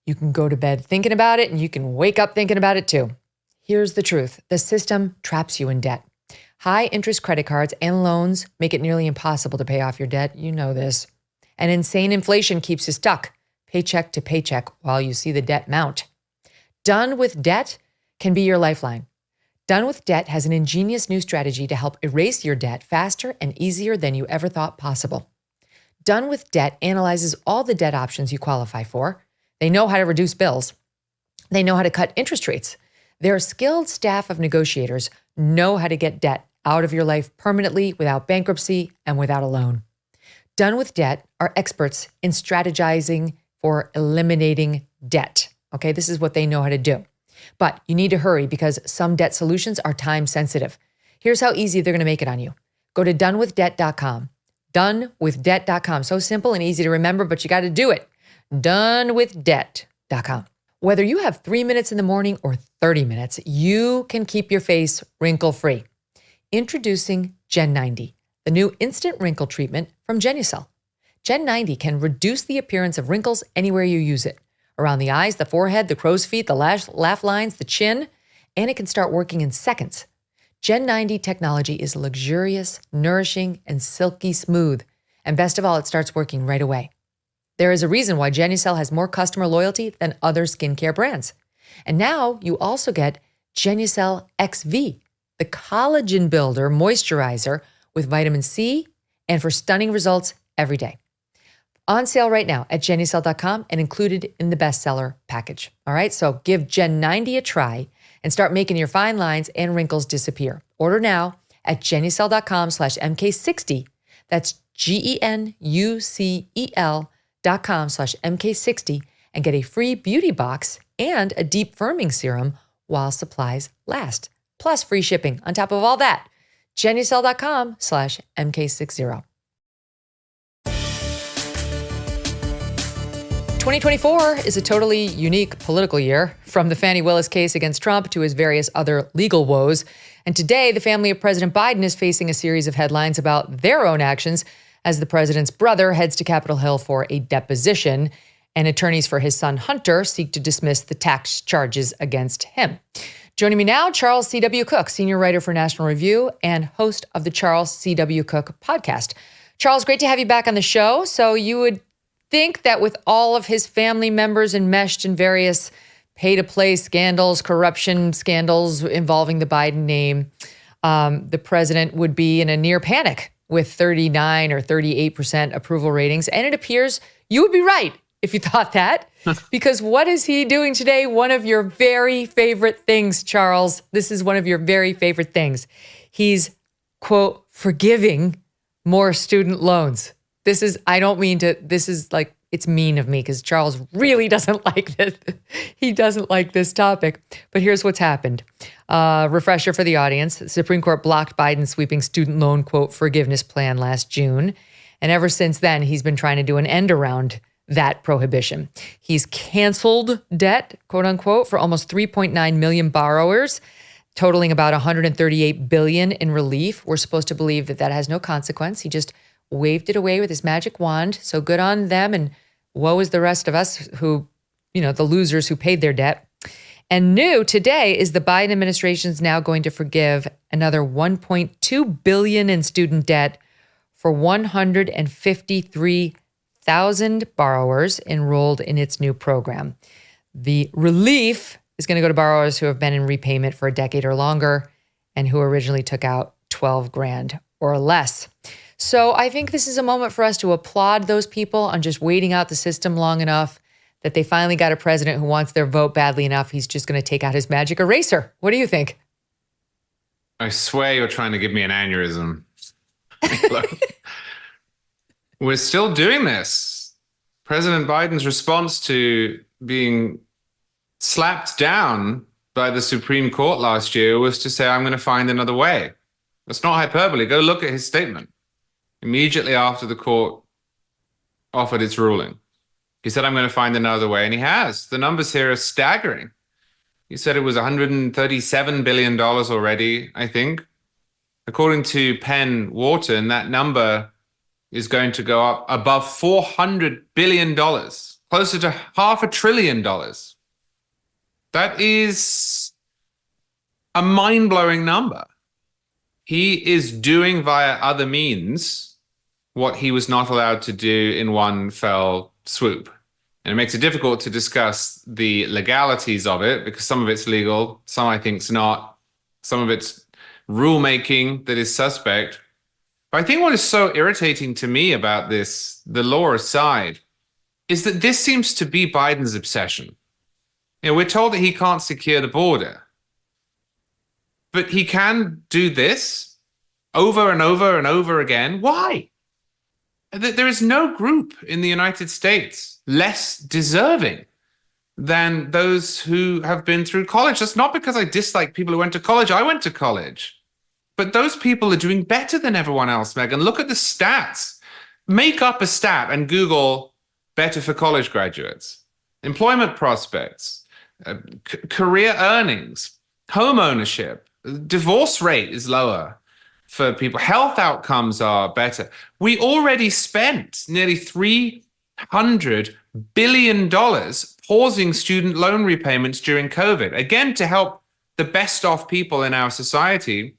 You can go to bed thinking about it and you can wake up thinking about it too. Here's the truth. The system traps you in debt. High interest credit cards and loans make it nearly impossible to pay off your debt. You know this. And insane inflation keeps you stuck, paycheck to paycheck, while you see the debt mount. Done with Debt can be your lifeline. Done with Debt has an ingenious new strategy to help erase your debt faster and easier than you ever thought possible. Done with Debt analyzes all the debt options you qualify for. They know how to reduce bills. They know how to cut interest rates. Their skilled staff of negotiators know how to get debt out of your life permanently without bankruptcy and without a loan. Done with Debt are experts in strategizing for eliminating debt. Okay, this is what they know how to do. But you need to hurry because some debt solutions are time sensitive. Here's how easy they're going to make it on you. Go to donewithdebt.com. Donewithdebt.com. So simple and easy to remember, but you got to do it. Donewithdebt.com. Whether you have 3 minutes in the morning or 30 minutes, you can keep your face wrinkle-free. Introducing Gen 90, the new instant wrinkle treatment from Genucel. Gen 90 can reduce the appearance of wrinkles anywhere you use it. Around the eyes, the forehead, the crow's feet, the laugh lines, the chin, and it can start working in seconds. Gen 90 technology is luxurious, nourishing, and silky smooth. And best of all, it starts working right away. There is a reason why Genucel has more customer loyalty than other skincare brands. And now you also get Genucel XV, the collagen builder moisturizer with vitamin C and for stunning results every day. On sale right now at Genucel.com and included in the bestseller package. All right, so give Gen 90 a try and start making your fine lines and wrinkles disappear. Order now at Genucel.com/MK60. That's GENUCEL.com/MK60 and get a free beauty box and a deep firming serum while supplies last. Plus free shipping on top of all that. Genucel.com/MK60. 2024 is a totally unique political year, from the Fani Willis case against Trump to his various other legal woes. And today, the family of President Biden is facing a series of headlines about their own actions as the president's brother heads to Capitol Hill for a deposition, and attorneys for his son Hunter seek to dismiss the tax charges against him. Joining me now, Charles C.W. Cooke, senior writer for National Review and host of the Charles C.W. Cooke podcast. Charles, great to have you back on the show. So you would think that with all of his family members enmeshed in various pay-to-play scandals, corruption scandals involving the Biden name, the president would be in a near panic with 39 or 38% approval ratings. And it appears you would be right if you thought that, because what is he doing today? One of your very favorite things, Charles. This is one of your very favorite things. He's, quote, forgiving more student loans. This is like, it's mean of me because Charles really doesn't like this. He doesn't like this topic. But here's what's happened. Refresher for the audience. The Supreme Court blocked Biden's sweeping student loan, quote, forgiveness plan last June. And ever since then, he's been trying to do an end around that prohibition. He's canceled debt, quote unquote, for almost 3.9 million borrowers, totaling about $138 billion in relief. We're supposed to believe that has no consequence. He just waved it away with his magic wand. So good on them, and woe is the rest of us who, the losers who paid their debt. And new today is the Biden administration's now going to forgive another $1.2 billion in student debt for 153,000 borrowers enrolled in its new program. The relief is going to go to borrowers who have been in repayment for a decade or longer and who originally took out $12,000 or less. So I think this is a moment for us to applaud those people on just waiting out the system long enough that they finally got a president who wants their vote badly enough. He's just going to take out his magic eraser. What do you think? I swear you're trying to give me an aneurysm. We're still doing this. President Biden's response to being slapped down by the Supreme Court last year was to say, I'm going to find another way. That's not hyperbole. Go look at his statement. Immediately after the court offered its ruling, he said, I'm going to find another way. And he has. The numbers here are staggering. He said it was $137 billion already, I think. According to Penn Wharton, that number is going to go up above $400 billion, closer to $500 billion. That is a mind-blowing number. He is doing via other means what he was not allowed to do in one fell swoop. And it makes it difficult to discuss the legalities of it because some of it's legal, some I think is not, some of it's rulemaking that is suspect. But I think what is so irritating to me about this, the law aside, is that this seems to be Biden's obsession. We're told that he can't secure the border, but he can do this over and over and over again. Why? There is no group in the United States less deserving than those who have been through college. That's not because I dislike people who went to college. I went to college. But those people are doing better than everyone else, Megyn. Look at the stats. Make up a stat and Google better for college graduates. Employment prospects, career earnings, home ownership, divorce rate is lower for people. Health outcomes are better. We already spent nearly $300 billion pausing student loan repayments during COVID, again, to help the best off people in our society.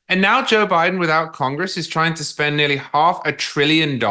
And now Joe Biden, without Congress, is trying to spend nearly $500 billion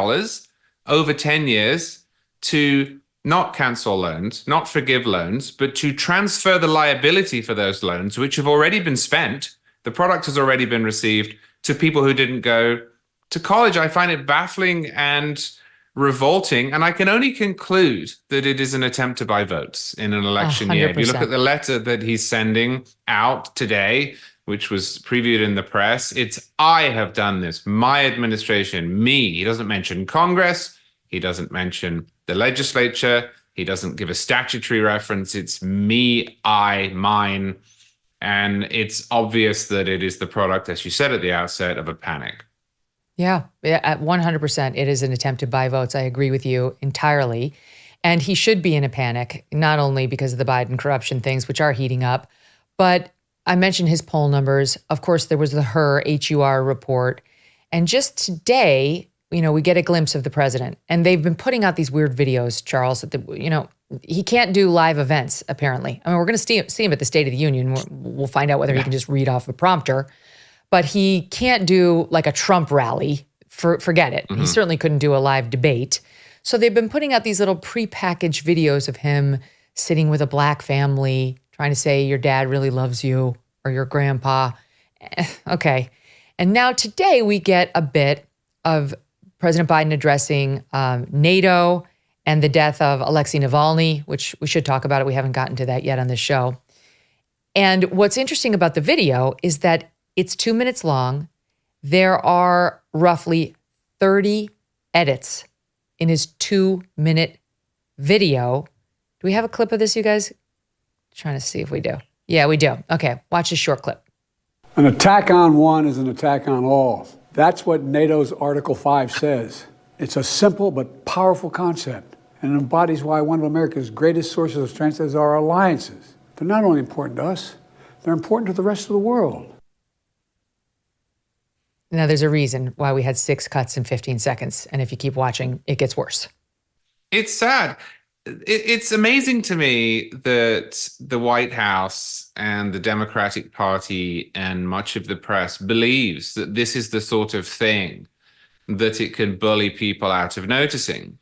over 10 years to not cancel loans, not forgive loans, but to transfer the liability for those loans, which have already been spent. The product has already been received, to people who didn't go to college. I find it baffling and revolting. And I can only conclude that it is an attempt to buy votes in an election year. If you look at the letter that he's sending out today, which was previewed in the press, it's, I have done this, my administration, me. He doesn't mention Congress. He doesn't mention the legislature. He doesn't give a statutory reference. It's me, I, mine. And it's obvious that it is the product, as you said at the outset, of a panic. Yeah, at 100%, it is an attempt to buy votes. I agree with you entirely. And he should be in a panic, not only because of the Biden corruption things, which are heating up, but I mentioned his poll numbers. Of course, there was the HUR report. And just today, we get a glimpse of the president. And they've been putting out these weird videos, Charles, that, he can't do live events, apparently. I mean, we're going to see him at the State of the Union. We'll find out whether he can just read off a prompter. But he can't do like a Trump rally. Forget it. Mm-hmm. He certainly couldn't do a live debate. So they've been putting out these little prepackaged videos of him sitting with a black family, trying to say your dad really loves you or your grandpa. Okay. And now today we get a bit of President Biden addressing NATO and the death of Alexei Navalny, which we should talk about it. We haven't gotten to that yet on this show. And what's interesting about the video is that it's 2 minutes long. There are roughly 30 edits in his 2-minute video. Do we have a clip of this, you guys? Trying to see if we do. Yeah, we do. Okay, watch this short clip. An attack on one is an attack on all. That's what NATO's Article 5 says. It's a simple but powerful concept, and it embodies why one of America's greatest sources of strength is our alliances. They're not only important to us, they're important to the rest of the world. Now, there's a reason why we had 6 cuts in 15 seconds, and if you keep watching, it gets worse. It's sad. It's amazing to me that the White House and the Democratic Party and much of the press believes that this is the sort of thing that it can bully people out of noticing.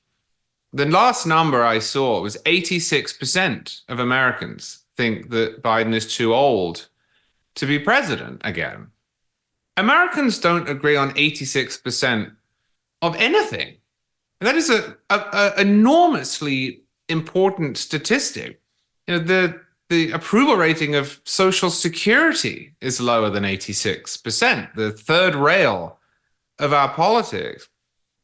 The last number I saw was 86% of Americans think that Biden is too old to be president again. Americans don't agree on 86% of anything. That is an enormously important statistic. The approval rating of Social Security is lower than 86%, the third rail of our politics.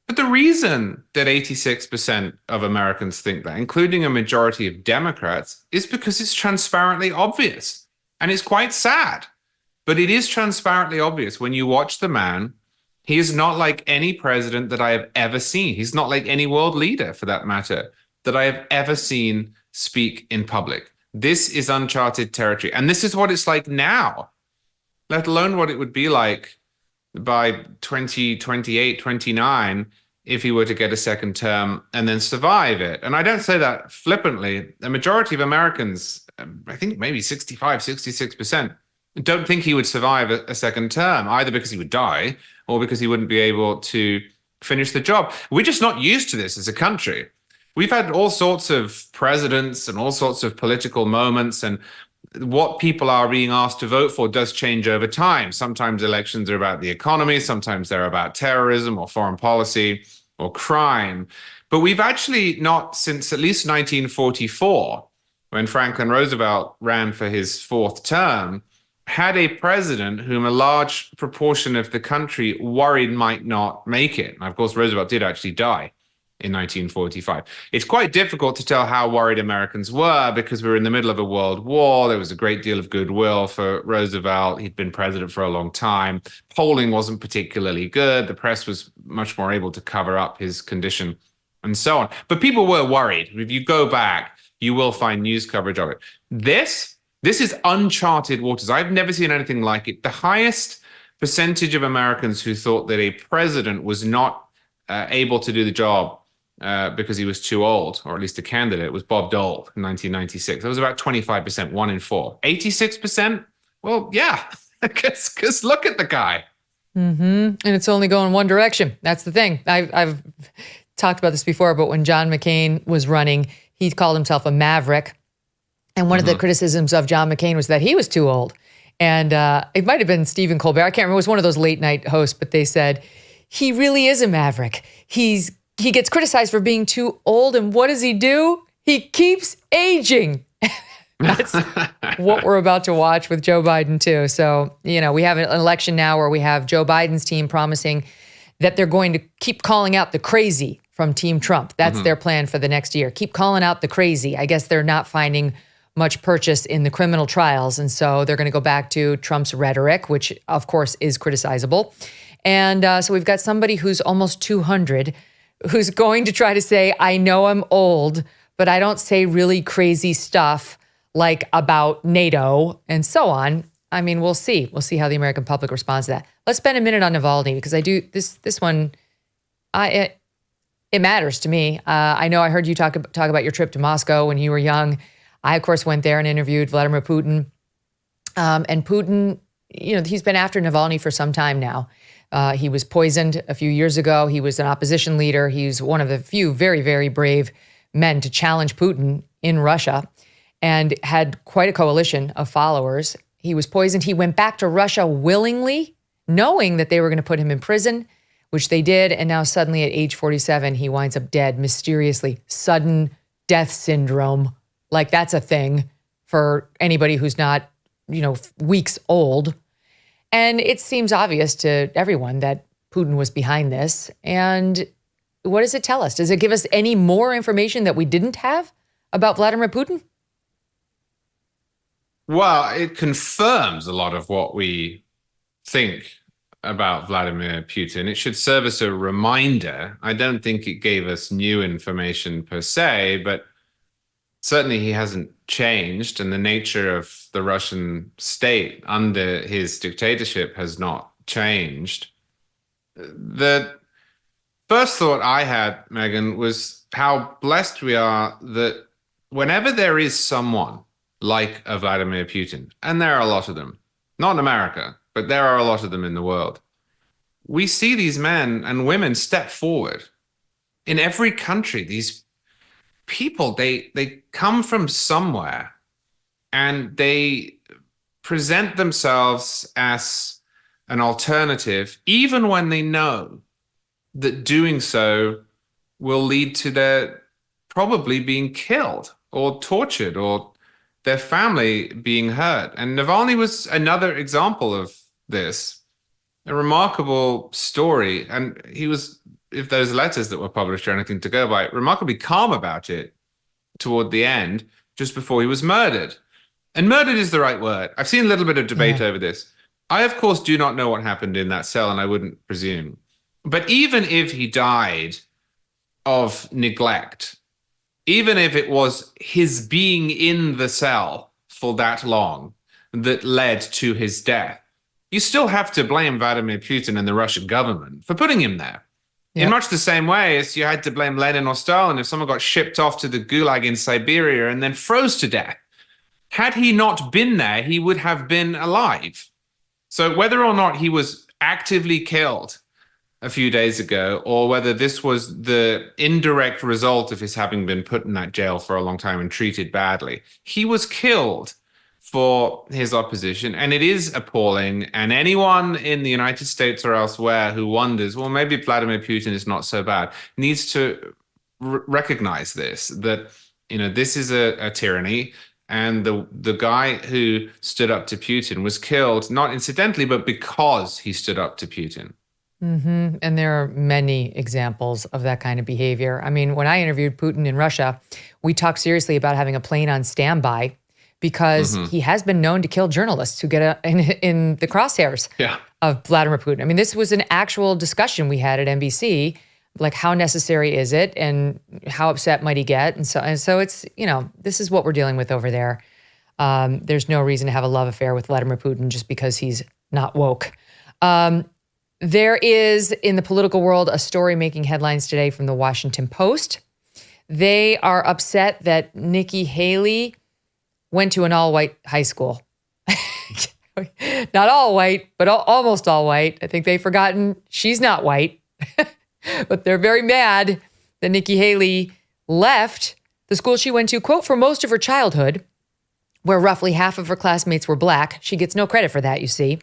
But the reason that 86% of Americans think that, including a majority of Democrats, is because it's transparently obvious. And it's quite sad, but it is transparently obvious when you watch the man. He is not like any president that I have ever seen. He's not like any world leader, for that matter, that I have ever seen speak in public. This is uncharted territory. And this is what it's like now, let alone what it would be like by 2028, 29, if he were to get a second term and then survive it. And I don't say that flippantly. The majority of Americans, I think maybe 65, 66%, don't think he would survive a second term, either because he would die or because he wouldn't be able to finish the job. We're just not used to this as a country. We've had all sorts of presidents and all sorts of political moments, and what people are being asked to vote for does change over time. Sometimes elections are about the economy, sometimes they're about terrorism or foreign policy or crime. But we've actually not, since at least 1944, when Franklin Roosevelt ran for his fourth term, had a president whom a large proportion of the country worried might not make it. And of course, Roosevelt did actually die in 1945. It's quite difficult to tell how worried Americans were because we were in the middle of a world war. There was a great deal of goodwill for Roosevelt. He'd been president for a long time. Polling wasn't particularly good. The press was much more able to cover up his condition and so on. But people were worried. If you go back, you will find news coverage of it. This is uncharted waters. I've never seen anything like it. The highest percentage of Americans who thought that a president was not able to do the job because he was too old, or at least a candidate, was Bob Dole in 1996. That was about 25%, 1 in 4. 86%? Well, yeah, because look at the guy. Mm-hmm. And it's only going one direction. That's the thing. I've talked about this before, but when John McCain was running, he called himself a maverick. And one of the criticisms of John McCain was that he was too old. And it might have been Stephen Colbert. I can't remember. It was one of those late night hosts, but they said, he really is a maverick. He gets criticized for being too old. And what does he do? He keeps aging. That's what we're about to watch with Joe Biden, too. So, you know, we have an election now where we have Joe Biden's team promising that they're going to keep calling out the crazy from Team Trump. That's their plan for the next year. Keep calling out the crazy. I guess they're not finding much purchase in the criminal trials. And so they're going to go back to Trump's rhetoric, which, of course, is criticizable. And so we've got somebody who's almost 200 who's going to try to say, I know I'm old, but I don't say really crazy stuff like about NATO and so on. I mean, we'll see. We'll see how the American public responds to that. Let's spend a minute on Navalny because I do this one. It matters to me. I know I heard you talk about your trip to Moscow when you were young. I, of course, went there and interviewed Vladimir Putin. And Putin, you know, he's been after Navalny for some time now. He was poisoned a few years ago. He was an opposition leader. He's one of the few very, very brave men to challenge Putin in Russia and had quite a coalition of followers. He was poisoned. He went back to Russia willingly, knowing that they were going to put him in prison, which they did. And now suddenly at age 47, he winds up dead mysteriously. Sudden death syndrome. Like that's a thing for anybody who's not, you know, weeks old. And it seems obvious to everyone that Putin was behind this. And what does it tell us? Does it give us any more information that we didn't have about Vladimir Putin? Well, it confirms a lot of what we think about Vladimir Putin. It should serve as a reminder. I don't think it gave us new information per se, but certainly he hasn't changed, and the nature of the Russian state under his dictatorship has not changed. The first thought I had, Megyn, was how blessed we are that whenever there is someone like a Vladimir Putin, and there are a lot of them, not in America, but there are a lot of them in the world, we see these men and women step forward. In every country, these people, they come from somewhere and they present themselves as an alternative, even when they know that doing so will lead to their probably being killed or tortured or their family being hurt. And Navalny was another example of this, a remarkable story. And he was, if those letters that were published are anything to go by, remarkably calm about it toward the end, just before he was murdered. And murdered is the right word. I've seen a little bit of debate over this. I, of course, do not know what happened in that cell, and I wouldn't presume. But even if he died of neglect, even if it was his being in the cell for that long that led to his death, you still have to blame Vladimir Putin and the Russian government for putting him there. Yep. In much the same way as you had to blame Lenin or Stalin if someone got shipped off to the gulag in Siberia and then froze to death. Had he not been there, he would have been alive. So whether or not he was actively killed a few days ago, or whether this was the indirect result of his having been put in that jail for a long time and treated badly, he was killed for his opposition. And it is appalling. And anyone in the United States or elsewhere who wonders, well, maybe Vladimir Putin is not so bad, needs to recognize this, that this is a tyranny. And the guy who stood up to Putin was killed, not incidentally, but because he stood up to Putin. Mm-hmm. And there are many examples of that kind of behavior. I mean, when I interviewed Putin in Russia, we talked seriously about having a plane on standby because he has been known to kill journalists who get in the crosshairs of Vladimir Putin. I mean, this was an actual discussion we had at NBC, like how necessary is it and how upset might he get? And so it's, this is what we're dealing with over there. There's no reason to have a love affair with Vladimir Putin just because he's not woke. There is, in the political world, a story making headlines today from the Washington Post. They are upset that Nikki Haley went to an all-white high school. Not all white, but almost all white. I think they've forgotten she's not white. But they're very mad that Nikki Haley left the school she went to, quote, for most of her childhood, where roughly half of her classmates were black. She gets no credit for that, you see.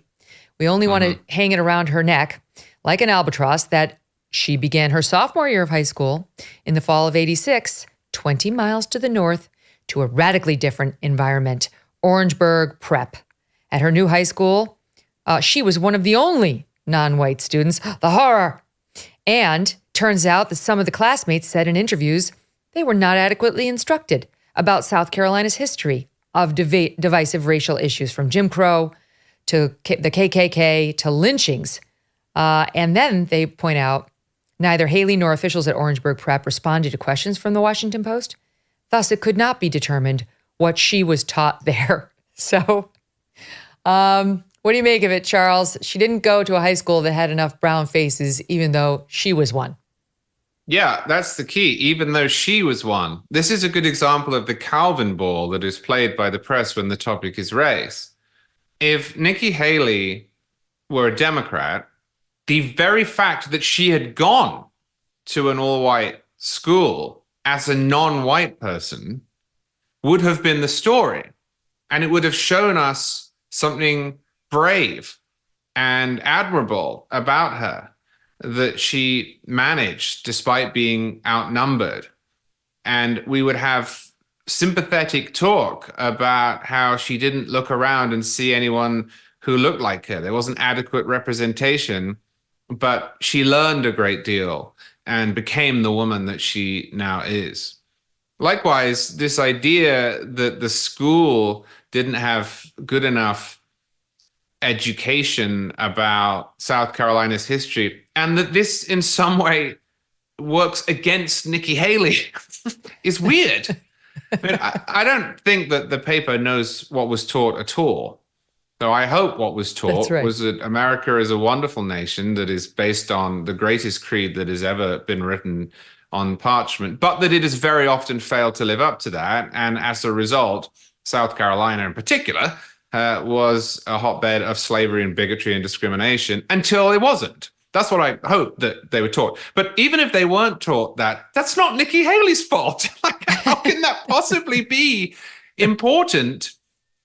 We only want to hang it around her neck like an albatross that she began her sophomore year of high school in the fall of '86, 20 miles to the north to a radically different environment, Orangeburg Prep. At her new high school, she was one of the only non-white students. The horror. And turns out that some of the classmates said in interviews they were not adequately instructed about South Carolina's history of divisive racial issues, from Jim Crow to the KKK to lynchings. And then they point out neither Haley nor officials at Orangeburg Prep responded to questions from the Washington Post. Thus, it could not be determined what she was taught there. So, what do you make of it, Charles? She didn't go to a high school that had enough brown faces, even though she was one. Yeah, that's the key, even though she was one. This is a good example of the Calvin ball that is played by the press when the topic is race. If Nikki Haley were a Democrat, the very fact that she had gone to an all-white school as a non-white person would have been the story. And it would have shown us something brave and admirable about her, that she managed despite being outnumbered. And we would have sympathetic talk about how she didn't look around and see anyone who looked like her. There wasn't adequate representation, but she learned a great deal and became the woman that she now is. Likewise, this idea that the school didn't have good enough education about South Carolina's history, and that this in some way works against Nikki Haley is weird. I mean, I don't think that the paper knows what was taught at all. So I hope what was taught was that America is a wonderful nation that is based on the greatest creed that has ever been written on parchment, but that it has very often failed to live up to that. And as a result, South Carolina in particular was a hotbed of slavery and bigotry and discrimination until it wasn't. That's what I hope that they were taught. But even if they weren't taught that, that's not Nikki Haley's fault. Like, how can that possibly be important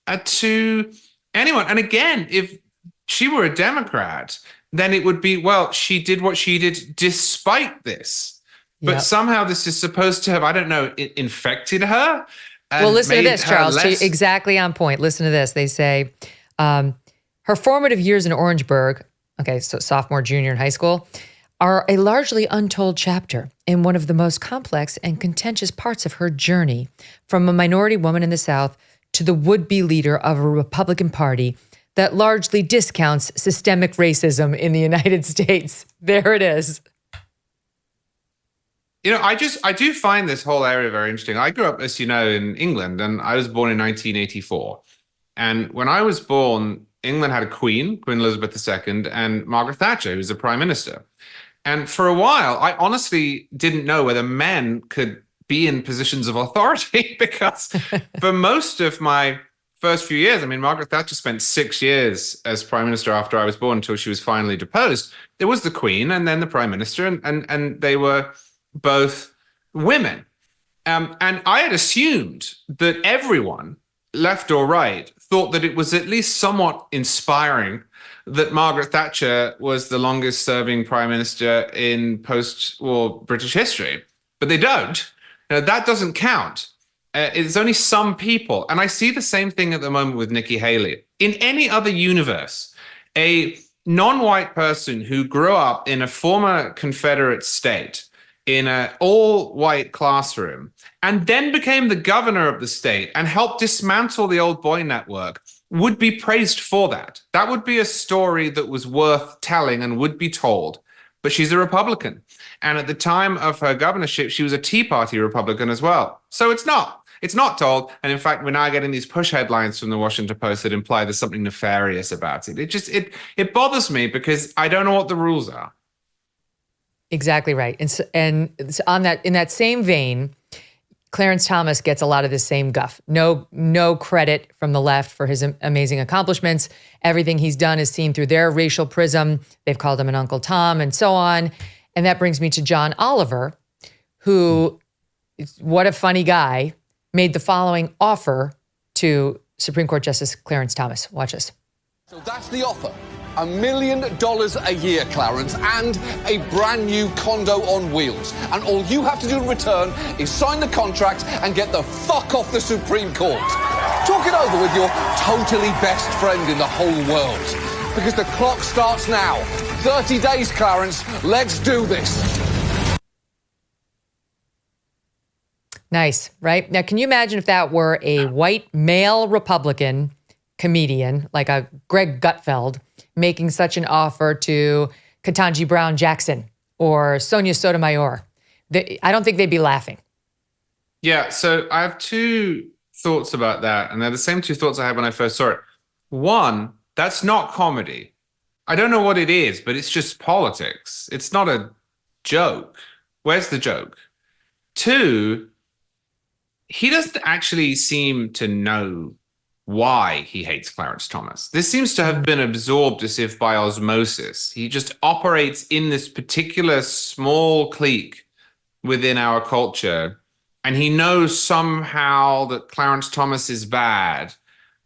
to anyone? And again, if she were a Democrat, then it would be, well, she did what she did despite this. But somehow this is supposed to have, I don't know, infected her. Well, listen to this, Charles. Exactly on point. Listen to this. They say her formative years in Orangeburg, okay, so sophomore, junior in high school, are a largely untold chapter in one of the most complex and contentious parts of her journey from a minority woman in the South to the would-be leader of a Republican Party that largely discounts systemic racism in the United States. There it is. You know, I do find this whole area very interesting. I grew up, as you know, in England, and I was born in 1984. And when I was born, England had a queen, Queen Elizabeth II, and Margaret Thatcher, who was the prime minister. And for a while, I honestly didn't know whether men could be in positions of authority because for most of my first few years, I mean, Margaret Thatcher spent 6 years as prime minister after I was born until she was finally deposed. There was the queen and then the prime minister, and they were both women. And I had assumed that everyone, left or right, thought that it was at least somewhat inspiring that Margaret Thatcher was the longest serving prime minister in post-war British history. But they don't. Now, that doesn't count. It's only some people. And I see the same thing at the moment with Nikki Haley. In any other universe, a non-white person who grew up in a former Confederate state in an all-white classroom and then became the governor of the state and helped dismantle the old boy network would be praised for that. That would be a story that was worth telling and would be told. But she's a Republican. And at the time of her governorship, she was a Tea Party Republican as well. So it's not. It's not told. And in fact, we're now getting these push headlines from the Washington Post that imply there's something nefarious about it. It bothers me because I don't know what the rules are. Exactly right. And on that, in that same vein, Clarence Thomas gets a lot of the same guff. No credit from the left for his amazing accomplishments. Everything he's done is seen through their racial prism. They've called him an Uncle Tom and so on. And that brings me to John Oliver, who, what a funny guy, made the following offer to Supreme Court Justice Clarence Thomas. Watch this. So that's the offer. $1 million a year, Clarence, and a brand new condo on wheels. And all you have to do in return is sign the contract and get the fuck off the Supreme Court. Talk it over with your totally best friend in the whole world. Because the clock starts now. 30 days, Clarence. Let's do this. Nice, right? Now, can you imagine if that were a white male Republican comedian like a Greg Gutfeld making such an offer to Ketanji Brown Jackson or Sonia Sotomayor? I don't think they'd be laughing. Yeah, so I have two thoughts about that, and they're the same two thoughts I had when I first saw it. One, that's not comedy. I don't know what it is, but it's just politics. It's not a joke. Where's the joke? Two, he doesn't actually seem to know why he hates Clarence Thomas. This seems to have been absorbed as if by osmosis. He just operates in this particular small clique within our culture, and he knows somehow that Clarence Thomas is bad.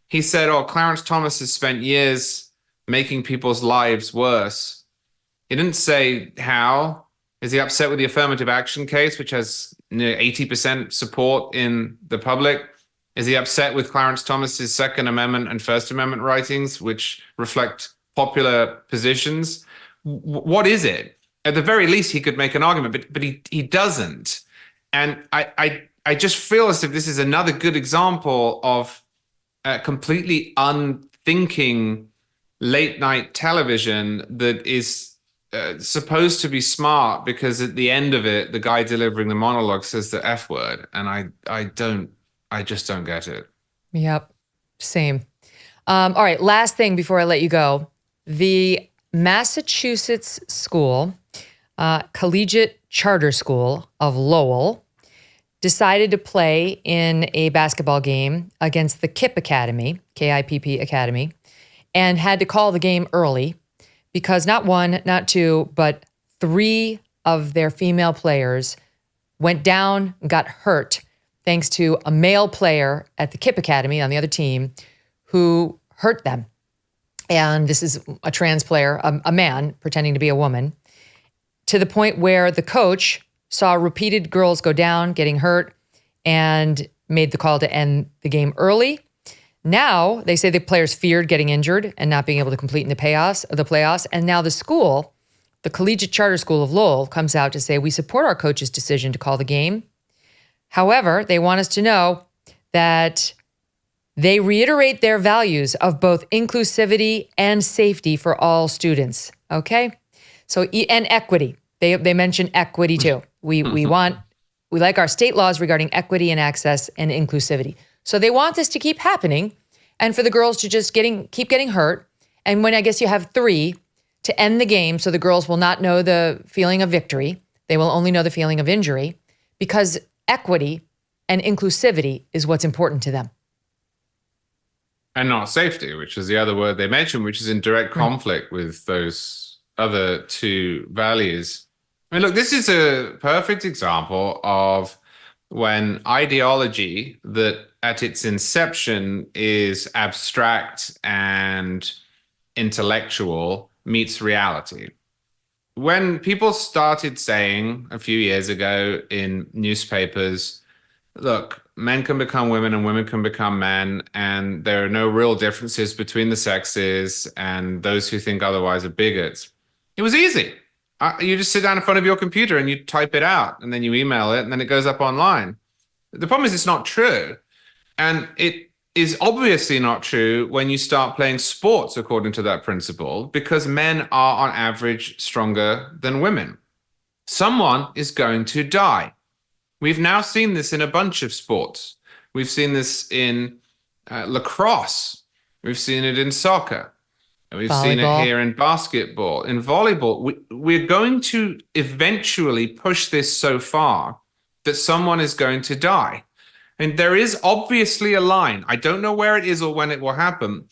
He said, oh, Clarence Thomas has spent years making people's lives worse. He didn't say how. Is he upset with the affirmative action case, which has 80% support in the public? Is he upset with Clarence Thomas's Second Amendment and First Amendment writings, which reflect popular positions? What is it? At the very least, he could make an argument, but he doesn't. And I just feel as if this is another good example of completely unthinking late night television that is supposed to be smart because at the end of it, the guy delivering the monologue says the F word. And I just don't get it. Yep. Same. All right. Last thing before I let you go. The Massachusetts school, Collegiate Charter School of Lowell, decided to play in a basketball game against the KIPP Academy, KIPP Academy, and had to call the game early because not one, not two, but 3 of their female players went down and got hurt thanks to a male player at the KIPP Academy on the other team who hurt them. And this is a trans player, a man pretending to be a woman, to the point where the coach saw repeated girls go down, getting hurt, and made the call to end the game early. Now, they say the players feared getting injured and not being able to complete in the playoffs. And now the school, the Collegiate Charter School of Lowell, comes out to say, we support our coach's decision to call the game. However, they want us to know that they reiterate their values of both inclusivity and safety for all students. Okay? So, and equity. They mention equity too. We like our state laws regarding equity and access and inclusivity. So they want this to keep happening and for the girls to just keep getting hurt. And when I guess you have 3 to end the game, so the girls will not know the feeling of victory. They will only know the feeling of injury because equity and inclusivity is what's important to them. And not safety, which is the other word they mentioned, which is in direct conflict with those other 2 values. I mean, look, this is a perfect example of when ideology that at its inception is abstract and intellectual meets reality. When people started saying a few years ago in newspapers look, men can become women and women can become men, and there are no real differences between the sexes, and those who think otherwise are bigots. It was easy. You just sit down in front of your computer and you type it out, and then you email it, and then it goes up online. The problem is it's not true. And it is obviously not true when you start playing sports according to that principle, because men are on average stronger than women. Someone is going to die. We've now seen this in a bunch of sports. We've seen this in lacrosse. We've seen it in soccer. We've seen it here in basketball, in volleyball. We're going to eventually push this so far that someone is going to die. And there is obviously a line, I don't know where it is or when it will happen,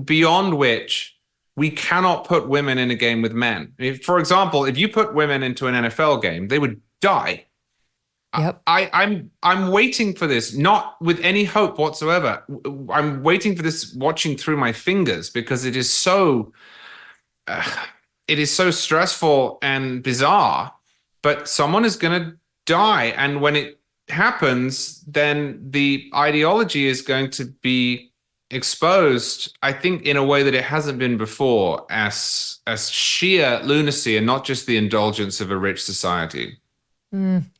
beyond which we cannot put women in a game with men. For example, if you put women into an NFL game, they would die. Yep. I'm waiting for this, not with any hope whatsoever. I'm waiting for this, watching through my fingers, because it is so stressful and bizarre. But someone is going to die, and when it happens, then the ideology is going to be exposed, I think, in a way that it hasn't been before, as sheer lunacy and not just the indulgence of a rich society.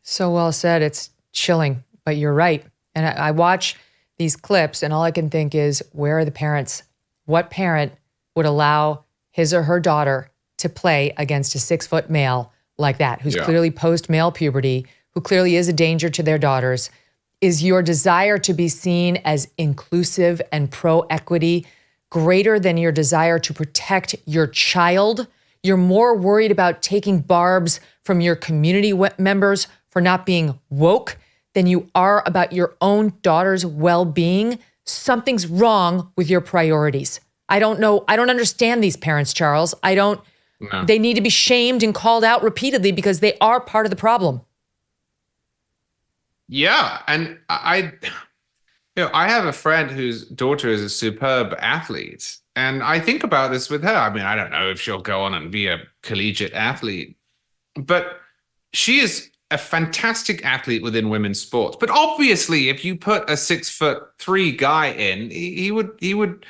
So well said. It's chilling, but you're right. And I watch these clips and all I can think is, where are the parents? What parent would allow his or her daughter to play against a 6-foot male like that, who's clearly post-male puberty, who clearly is a danger to their daughters? Is your desire to be seen as inclusive and pro-equity greater than your desire to protect your child? You're more worried about taking barbs from your community members for not being woke than you are about your own daughter's well-being. Something's wrong with your priorities. I don't know. I don't understand these parents, Charles. They need to be shamed and called out repeatedly because they are part of the problem. Yeah. And I have a friend whose daughter is a superb athlete. And I think about this with her. I mean, I don't know if she'll go on and be a collegiate athlete, but she is a fantastic athlete within women's sports. But obviously, if you put a 6'3" guy in, he would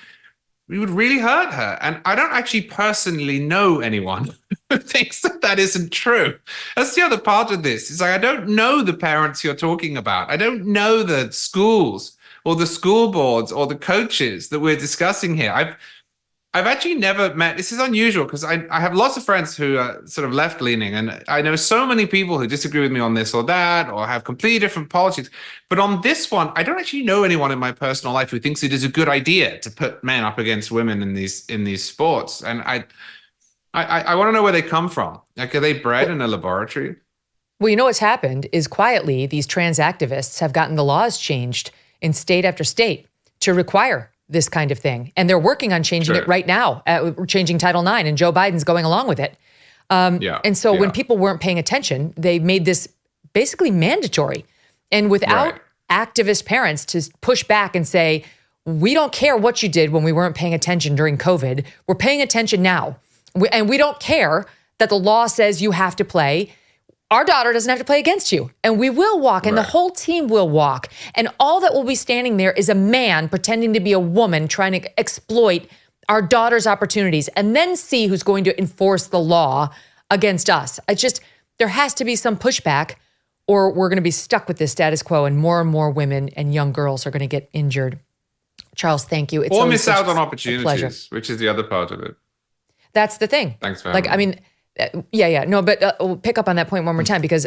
really hurt her. And I don't actually personally know anyone who thinks that isn't true. That's the other part of this. It's like, I don't know the parents you're talking about. I don't know the schools or the school boards or the coaches that we're discussing here. I've actually never met, this is unusual because I have lots of friends who are sort of left-leaning, and I know so many people who disagree with me on this or that or have completely different politics. But on this one, I don't actually know anyone in my personal life who thinks it is a good idea to put men up against women in these sports. And I want to know where they come from. Like, are they bred in a laboratory? Well, you know what's happened is quietly these trans activists have gotten the laws changed in state after state to require this kind of thing. And they're working on changing it right now, changing Title IX, and Joe Biden's going along with it. And so when people weren't paying attention, they made this basically mandatory. And without activist parents to push back and say, we don't care what you did when we weren't paying attention during COVID, we're paying attention now. And we don't care that the law says you have to play. Our daughter doesn't have to play against you. And we will walk, and the whole team will walk. And all that will be standing there is a man pretending to be a woman trying to exploit our daughter's opportunities, and then see who's going to enforce the law against us. It's just, there has to be some pushback, or we're going to be stuck with this status quo, and more women and young girls are going to get injured. Charles, thank you. Or miss out on opportunities, which is the other part of it. That's the thing. Thanks for having me. I mean, no, but we'll pick up on that point one more time, because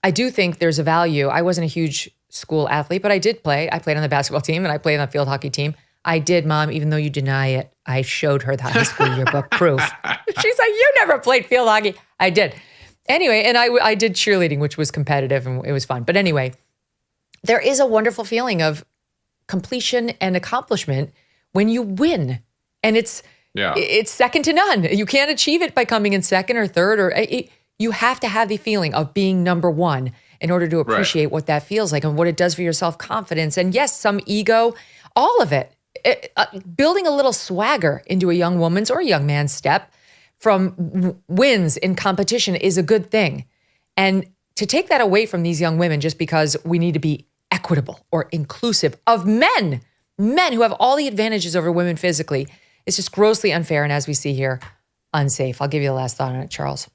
I do think there's a value. I wasn't a huge school athlete, but I did play. I played on the basketball team and I played on the field hockey team. I did, Mom, even though you deny it. I showed her the high school yearbook proof. She's like, you never played field hockey. I did. Anyway, and I did cheerleading, which was competitive and it was fun. But anyway, there is a wonderful feeling of completion and accomplishment when you win. And it's second to none. You can't achieve it by coming in second or third, you have to have the feeling of being number one in order to appreciate what that feels like and what it does for your self-confidence. And yes, some ego, all of it. Building a little swagger into a young woman's or a young man's step from wins in competition is a good thing. And to take that away from these young women just because we need to be equitable or inclusive of men who have all the advantages over women physically. It's just grossly unfair. And as we see here, unsafe. I'll give you the last thought on it, Charles.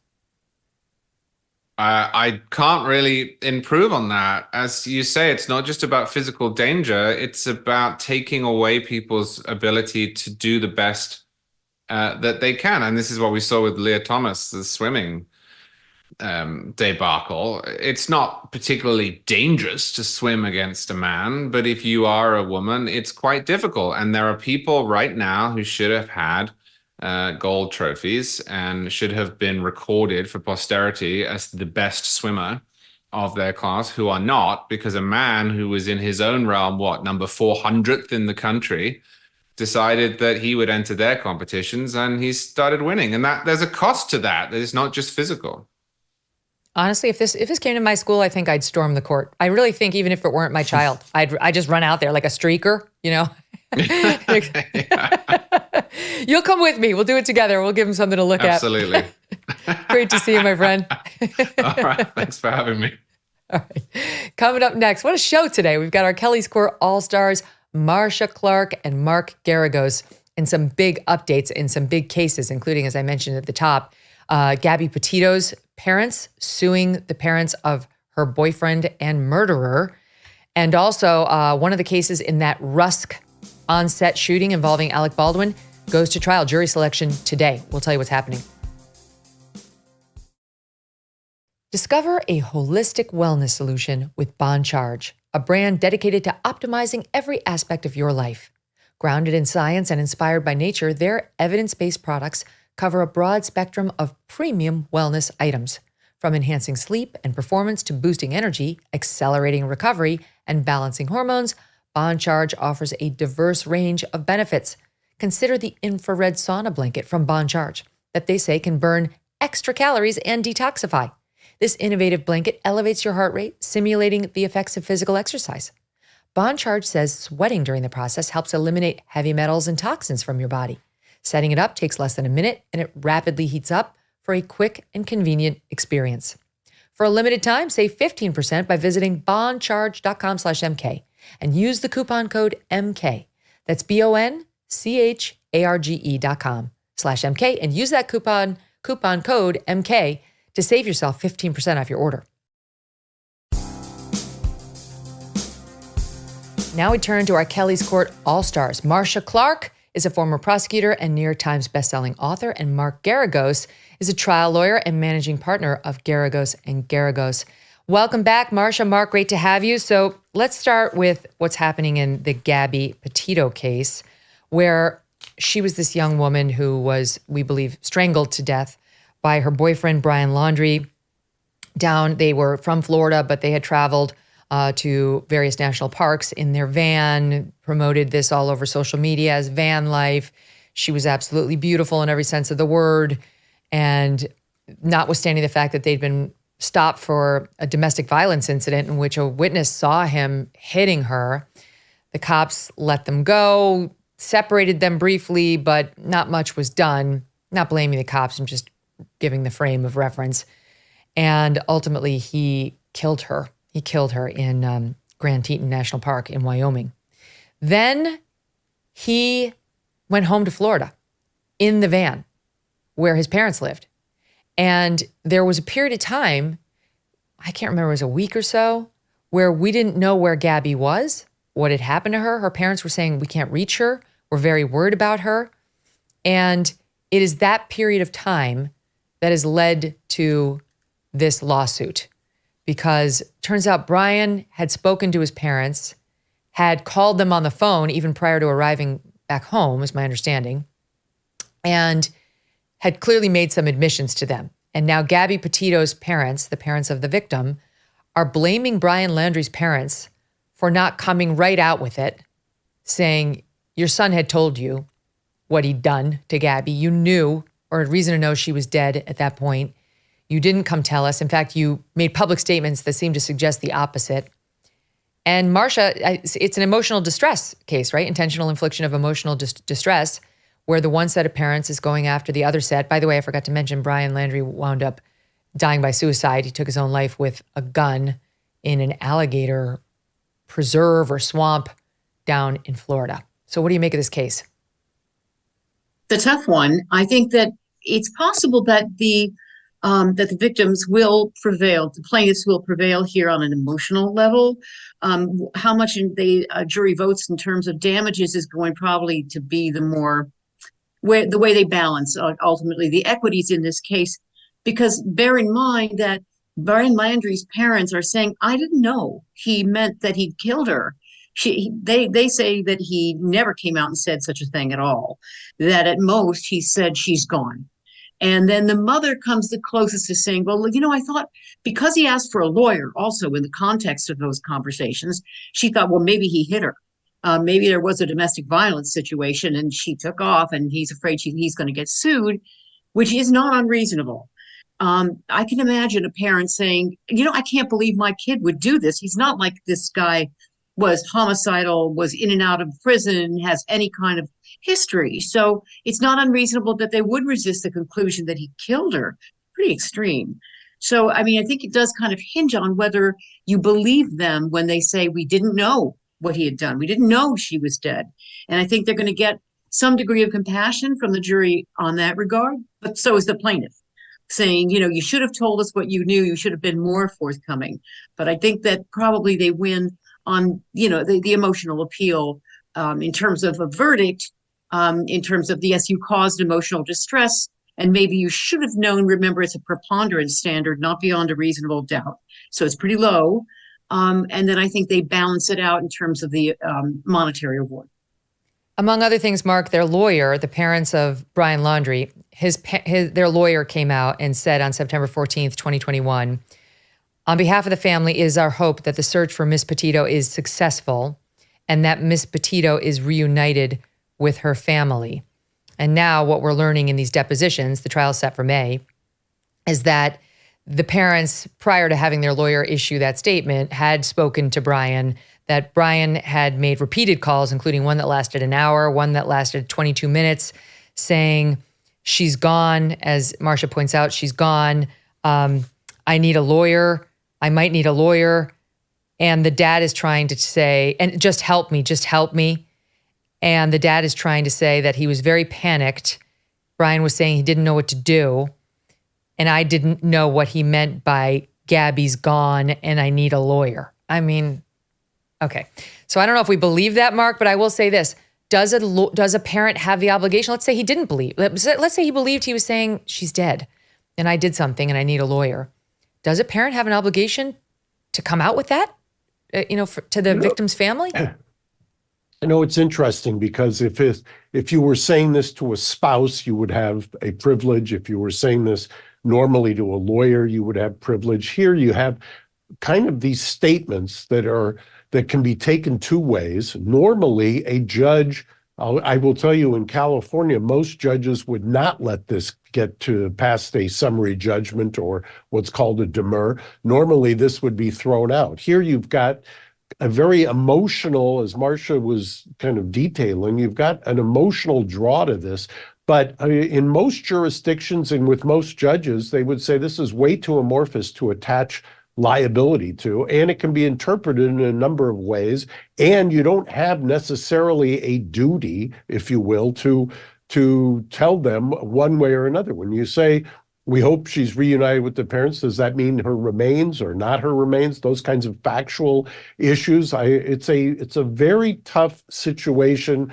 I can't really improve on that. As you say, it's not just about physical danger. It's about taking away people's ability to do the best that they can. And this is what we saw with Leah Thomas, the swimming debacle. It's not particularly dangerous to swim against a man, but if you are a woman, it's quite difficult. And there are people right now who should have had gold trophies and should have been recorded for posterity as the best swimmer of their class, who are not, because a man who was in his own realm, number 400th in the country, decided that he would enter their competitions and he started winning. And that there's a cost to that. It's not just physical. Honestly, if this came to my school, I think I'd storm the court. I really think even if it weren't my child, I'd just run out there like a streaker, you know. You'll come with me. We'll do it together. We'll give him something to look Absolutely. at. Great to see you, my friend. All right. Thanks for having me. All right. Coming up next, what a show today. We've got our Kelly's Court All-Stars, Marcia Clark and Mark Geragos, and some big updates in some big cases, including, as I mentioned at the top, Gabby Petito's parents suing the parents of her boyfriend and murderer. And also one of the cases in that Rusk on-set shooting involving Alec Baldwin goes to trial. Jury selection today. We'll tell you what's happening. Discover a holistic wellness solution with Bon Charge, a brand dedicated to optimizing every aspect of your life. Grounded in science and inspired by nature, their evidence-based products cover a broad spectrum of premium wellness items, from enhancing sleep and performance to boosting energy, accelerating recovery, and balancing hormones. Bon Charge offers a diverse range of benefits. Consider the infrared sauna blanket from Bon Charge that they say can burn extra calories and detoxify. This innovative blanket elevates your heart rate, simulating the effects of physical exercise. Bon Charge says sweating during the process helps eliminate heavy metals and toxins from your body. Setting it up takes less than a minute, and it rapidly heats up for a quick and convenient experience. For a limited time, save 15% by visiting boncharge.com/MK and use the coupon code MK. That's BONCHARGE.com/MK and use that coupon code MK to save yourself 15% off your order. Now we turn to our Kelly's Court All-Stars. Marcia Clark is a former prosecutor and New York Times bestselling author, and Mark Geragos is a trial lawyer and managing partner of Geragos and Geragos. Welcome back, Marcia. Mark, great to have you. So let's start with what's happening in the Gabby Petito case, where she was this young woman who was, we believe, strangled to death by her boyfriend, Brian Laundrie. They were from Florida, but they had traveled to various national parks in their van, promoted this all over social media as van life. She was absolutely beautiful in every sense of the word. And notwithstanding the fact that they'd been stopped for a domestic violence incident in which a witness saw him hitting her, the cops let them go, separated them briefly, but not much was done. Not blaming the cops, I'm just giving the frame of reference. And ultimately, he killed her. He killed her in Grand Teton National Park in Wyoming. Then he went home to Florida in the van where his parents lived. And there was a period of time, I can't remember, it was a week or so, where we didn't know where Gabby was, what had happened to her. Her parents were saying, we can't reach her. We're very worried about her. And it is that period of time that has led to this lawsuit, because it turns out Brian had spoken to his parents, had called them on the phone even prior to arriving back home, is my understanding, and had clearly made some admissions to them. And now Gabby Petito's parents, the parents of the victim, are blaming Brian Laundrie's parents for not coming right out with it, saying, your son had told you what he'd done to Gabby. You knew, or had reason to know, she was dead at that point. You didn't come tell us. In fact, you made public statements that seemed to suggest the opposite. And Marcia, it's an emotional distress case, right? Intentional infliction of emotional distress, where the one set of parents is going after the other set. By the way, I forgot to mention Brian Laundrie wound up dying by suicide. He took his own life with a gun in an alligator preserve or swamp down in Florida. So what do you make of this case? The tough one. I think that it's possible that the victims will prevail, the plaintiffs will prevail here on an emotional level. How much the jury votes in terms of damages is going probably to be the way they balance ultimately the equities in this case. Because bear in mind that Brian Laundrie's parents are saying, I didn't know he meant that he'd killed her. They say that he never came out and said such a thing at all, that at most he said she's gone. And then the mother comes the closest to saying, well, I thought because he asked for a lawyer also in the context of those conversations, she thought, well, maybe he hit her. Maybe there was a domestic violence situation and she took off and he's afraid he's going to get sued, which is not unreasonable. I can imagine a parent saying, I can't believe my kid would do this. He's not like this guy was homicidal, was in and out of prison, has any kind of history. So it's not unreasonable that they would resist the conclusion that he killed her. Pretty extreme. So, I think it does kind of hinge on whether you believe them when they say, we didn't know what he had done. We didn't know she was dead. And I think they're going to get some degree of compassion from the jury on that regard. But so is the plaintiff, saying, you should have told us what you knew. You should have been more forthcoming. But I think that probably they win on, the emotional appeal in terms of a verdict, in terms of yes, you caused emotional distress, and maybe you should have known. Remember, it's a preponderance standard, not beyond a reasonable doubt. So it's pretty low. And then I think they balance it out in terms of the monetary award. Among other things, Mark, their lawyer, the parents of Brian Laundrie, their lawyer came out and said on September 14th, 2021, on behalf of the family, it is our hope that the search for Miss Petito is successful and that Miss Petito is reunited with her family. And now what we're learning in these depositions, the trial set for May, is that the parents, prior to having their lawyer issue that statement, had spoken to Brian, that Brian had made repeated calls, including one that lasted an hour, one that lasted 22 minutes, saying, she's gone. As Marcia points out, she's gone. I need a lawyer. I might need a lawyer. And the dad is trying to say, and just help me. And the dad is trying to say that he was very panicked. Brian was saying he didn't know what to do. And I didn't know what he meant by Gabby's gone and I need a lawyer. Okay. So I don't know if we believe that, Mark, but I will say this. Does a parent have the obligation? Let's say he didn't believe. Let's say he believed he was saying she's dead and I did something and I need a lawyer. Does a parent have an obligation to come out with that, to the victim's family? It's interesting because if you were saying this to a spouse, you would have a privilege. If you were saying this normally to a lawyer, you would have privilege. Here you have kind of these statements that can be taken two ways. Normally, a judge, I will tell you, in California, most judges would not let this get to past a summary judgment or what's called a demur. Normally, this would be thrown out. Here you've got a very emotional, as Marcia was kind of detailing, you've got an emotional draw to this. But in most jurisdictions and with most judges, they would say this is way too amorphous to attach liability to, and it can be interpreted in a number of ways. And you don't have necessarily a duty, if you will, to tell them one way or another. When you say, we hope she's reunited with the parents, does that mean her remains or not her remains? Those kinds of factual issues. It's a very tough situation.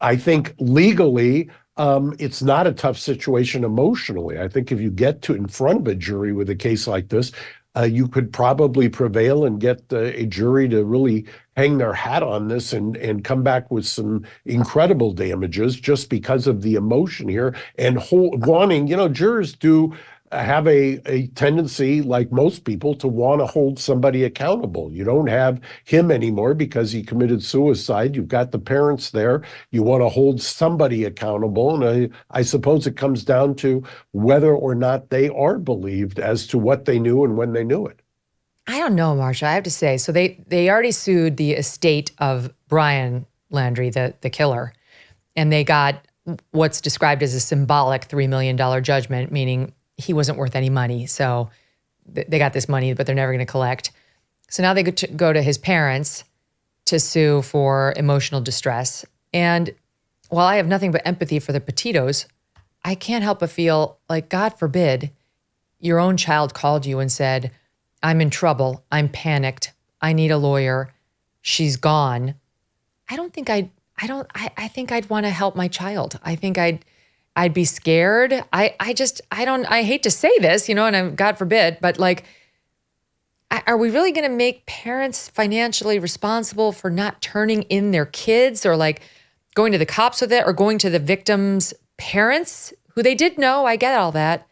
I think legally, it's not a tough situation emotionally. I think if you get to in front of a jury with a case like this, you could probably prevail and get a jury to really hang their hat on this and come back with some incredible damages just because of the emotion here and wanting, jurors do have a tendency, like most people, to want to hold somebody accountable. You don't have him anymore because he committed suicide. You've got the parents there. You want to hold somebody accountable. And I suppose it comes down to whether or not they are believed as to what they knew and when they knew it. I don't know, Marcia, I have to say. So they already sued the estate of Brian Laundrie, the killer, and they got what's described as a symbolic $3 million judgment, meaning he wasn't worth any money. So they got this money, but they're never going to collect. So now they go to his parents to sue for emotional distress. And while I have nothing but empathy for the Petitos, I can't help but feel like, God forbid, your own child called you and said, I'm in trouble, I'm panicked, I need a lawyer, she's gone. I think I'd want to help my child. I think I'd be scared. I hate to say this, and God forbid, but like, are we really going to make parents financially responsible for not turning in their kids, or like going to the cops with it, or going to the victim's parents who they did know? I get all that.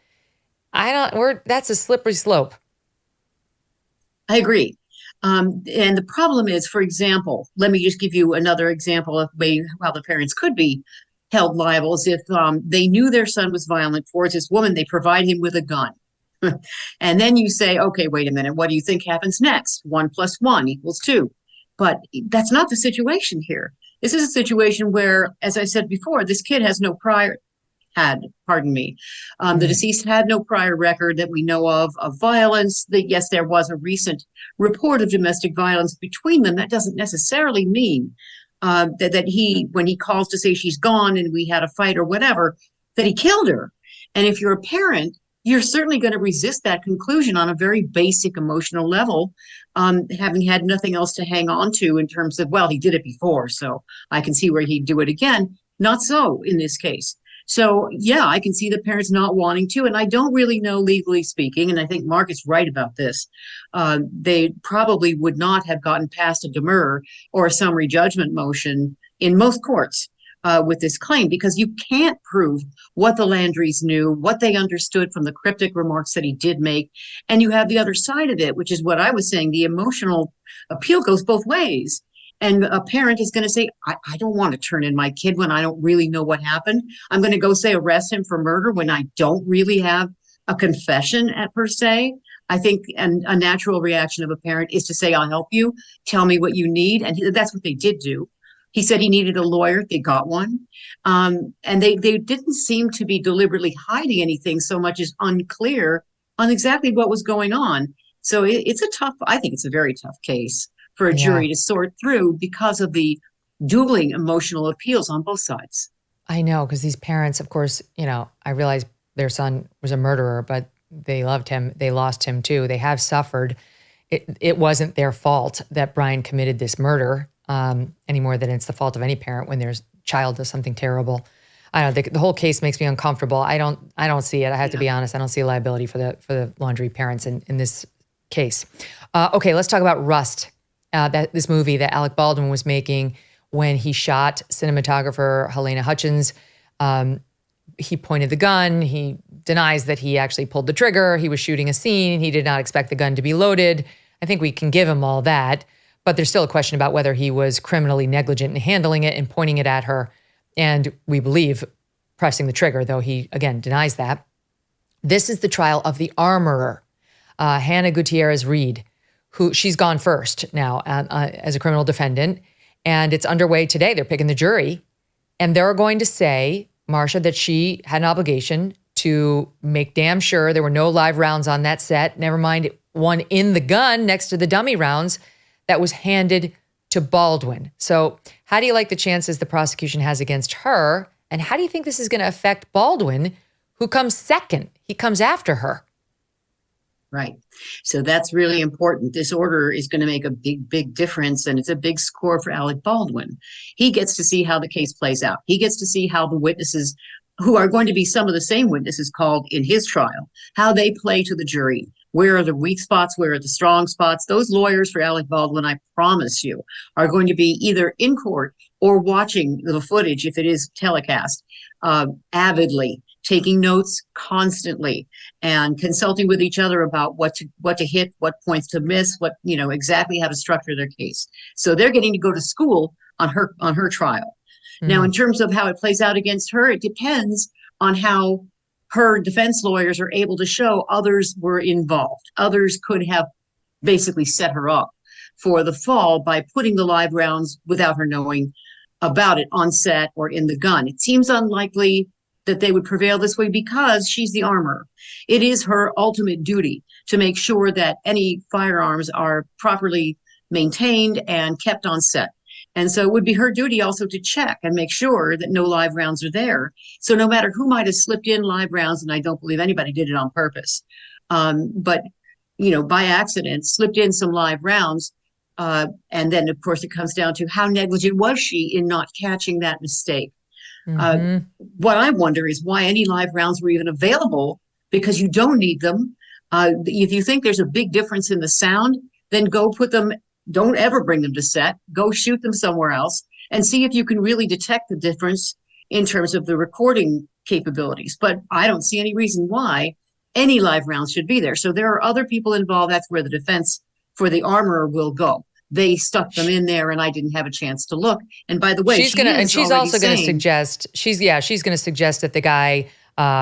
That's a slippery slope. I agree. And the problem is, for example, let me just give you another example of how the parents could be held liable is if they knew their son was violent towards this woman, they provide him with a gun. And then you say, okay, wait a minute, what do you think happens next? 1 + 1 = 2. But that's not the situation here. This is a situation where, as I said before, this kid has no prior, the deceased had no prior record that we know of violence. That yes, there was a recent report of domestic violence between them. That doesn't necessarily mean that he, when he calls to say she's gone and we had a fight or whatever, that he killed her. And if you're a parent, you're certainly going to resist that conclusion on a very basic emotional level, having had nothing else to hang on to in terms of, well, he did it before, so I can see where he'd do it again. Not so in this case. So, yeah, I can see the parents not wanting to, and I don't really know, legally speaking, and I think Mark is right about this, they probably would not have gotten past a demurrer or a summary judgment motion in most courts with this claim, because you can't prove what the Laundries knew, what they understood from the cryptic remarks that he did make, and you have the other side of it, which is what I was saying, the emotional appeal goes both ways. And a parent is going to say, I don't want to turn in my kid when I don't really know what happened. I'm going to go say arrest him for murder when I don't really have a confession per se. I think a natural reaction of a parent is to say, I'll help you. Tell me what you need. And that's what they did do. He said he needed a lawyer. They got one. And they didn't seem to be deliberately hiding anything so much as unclear on exactly what was going on. So I think it's a very tough case for a jury to sort through because of the dueling emotional appeals on both sides. I know, because these parents, of course, I realize their son was a murderer, but they loved him. They lost him too. They have suffered. It wasn't their fault that Brian committed this murder any more than it's the fault of any parent when their child does something terrible. I don't think the whole case makes me uncomfortable. I don't see it. I have to be honest. I don't see a liability for the Laundrie parents in this case. Okay, let's talk about Rust. This movie that Alec Baldwin was making when he shot cinematographer Helena Hutchins. He pointed the gun. He denies that he actually pulled the trigger. He was shooting a scene. He did not expect the gun to be loaded. I think we can give him all that, but there's still a question about whether he was criminally negligent in handling it and pointing it at her. And we believe pressing the trigger, though he, again, denies that. This is the trial of the armorer, Hannah Gutierrez-Reed, who she's gone first now as a criminal defendant. And it's underway today. They're picking the jury. And they're going to say, Marcia, that she had an obligation to make damn sure there were no live rounds on that set. Never mind one in the gun next to the dummy rounds that was handed to Baldwin. So how do you like the chances the prosecution has against her? And how do you think this is going to affect Baldwin, who comes second? He comes after her. Right. So that's really important. This order is going to make a big, big difference. And it's a big score for Alec Baldwin. He gets to see how the case plays out. He gets to see how the witnesses, who are going to be some of the same witnesses called in his trial, how they play to the jury. Where are the weak spots? Where are the strong spots? Those lawyers for Alec Baldwin, I promise you, are going to be either in court or watching the footage, if it is telecast, avidly, taking notes constantly and consulting with each other about what to hit, what points to miss, exactly how to structure their case. So they're getting to go to school on her trial. Mm-hmm. Now, in terms of how it plays out against her, it depends on how her defense lawyers are able to show others were involved. Others could have basically set her up for the fall by putting the live rounds without her knowing about it on set or in the gun. It seems unlikely that they would prevail this way because she's the armorer. It is her ultimate duty to make sure that any firearms are properly maintained and kept on set. And so it would be her duty also to check and make sure that no live rounds are there. So no matter who might have slipped in live rounds, and I don't believe anybody did it on purpose, but by accident, slipped in some live rounds. And then, of course, it comes down to how negligent was she in not catching that mistake? What I wonder is why any live rounds were even available, because you don't need them. If you think there's a big difference in the sound, then go put them, don't ever bring them to set, go shoot them somewhere else and see if you can really detect the difference in terms of the recording capabilities. But I don't see any reason why any live rounds should be there. So there are other people involved. That's where the defense for the armorer will go. They stuck them in there and I didn't have a chance to look. And by the way, she's going to suggest that the guy,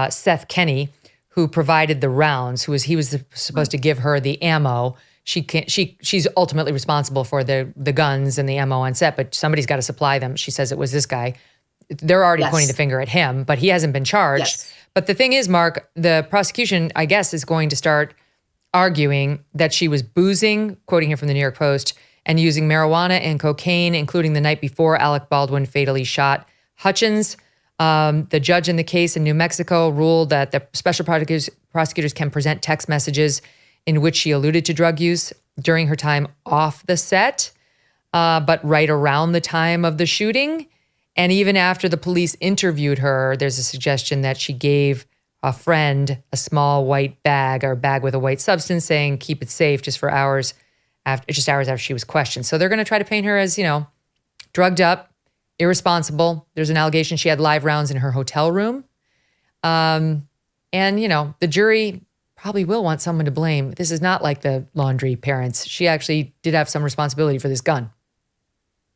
Seth Kenney, who provided the rounds, he was supposed to give her the ammo. She's ultimately responsible for the guns and the ammo on set, but somebody's got to supply them. She says it was this guy. They're already pointing the finger at him, but he hasn't been charged. Yes. But the thing is, Mark, the prosecution, I guess, is going to start arguing that she was boozing, quoting here from the New York Post, and using marijuana and cocaine, including the night before Alec Baldwin fatally shot Hutchins. The judge in the case in New Mexico ruled that the special prosecutors can present text messages in which she alluded to drug use during her time off the set, but right around the time of the shooting. And even after the police interviewed her, there's a suggestion that she gave a friend a small white bag or a bag with a white substance, saying keep it safe, just hours after she was questioned. So they're going to try to paint her as, drugged up, irresponsible. There's an allegation she had live rounds in her hotel room. And, the jury probably will want someone to blame. This is not like the Laundrie parents. She actually did have some responsibility for this gun.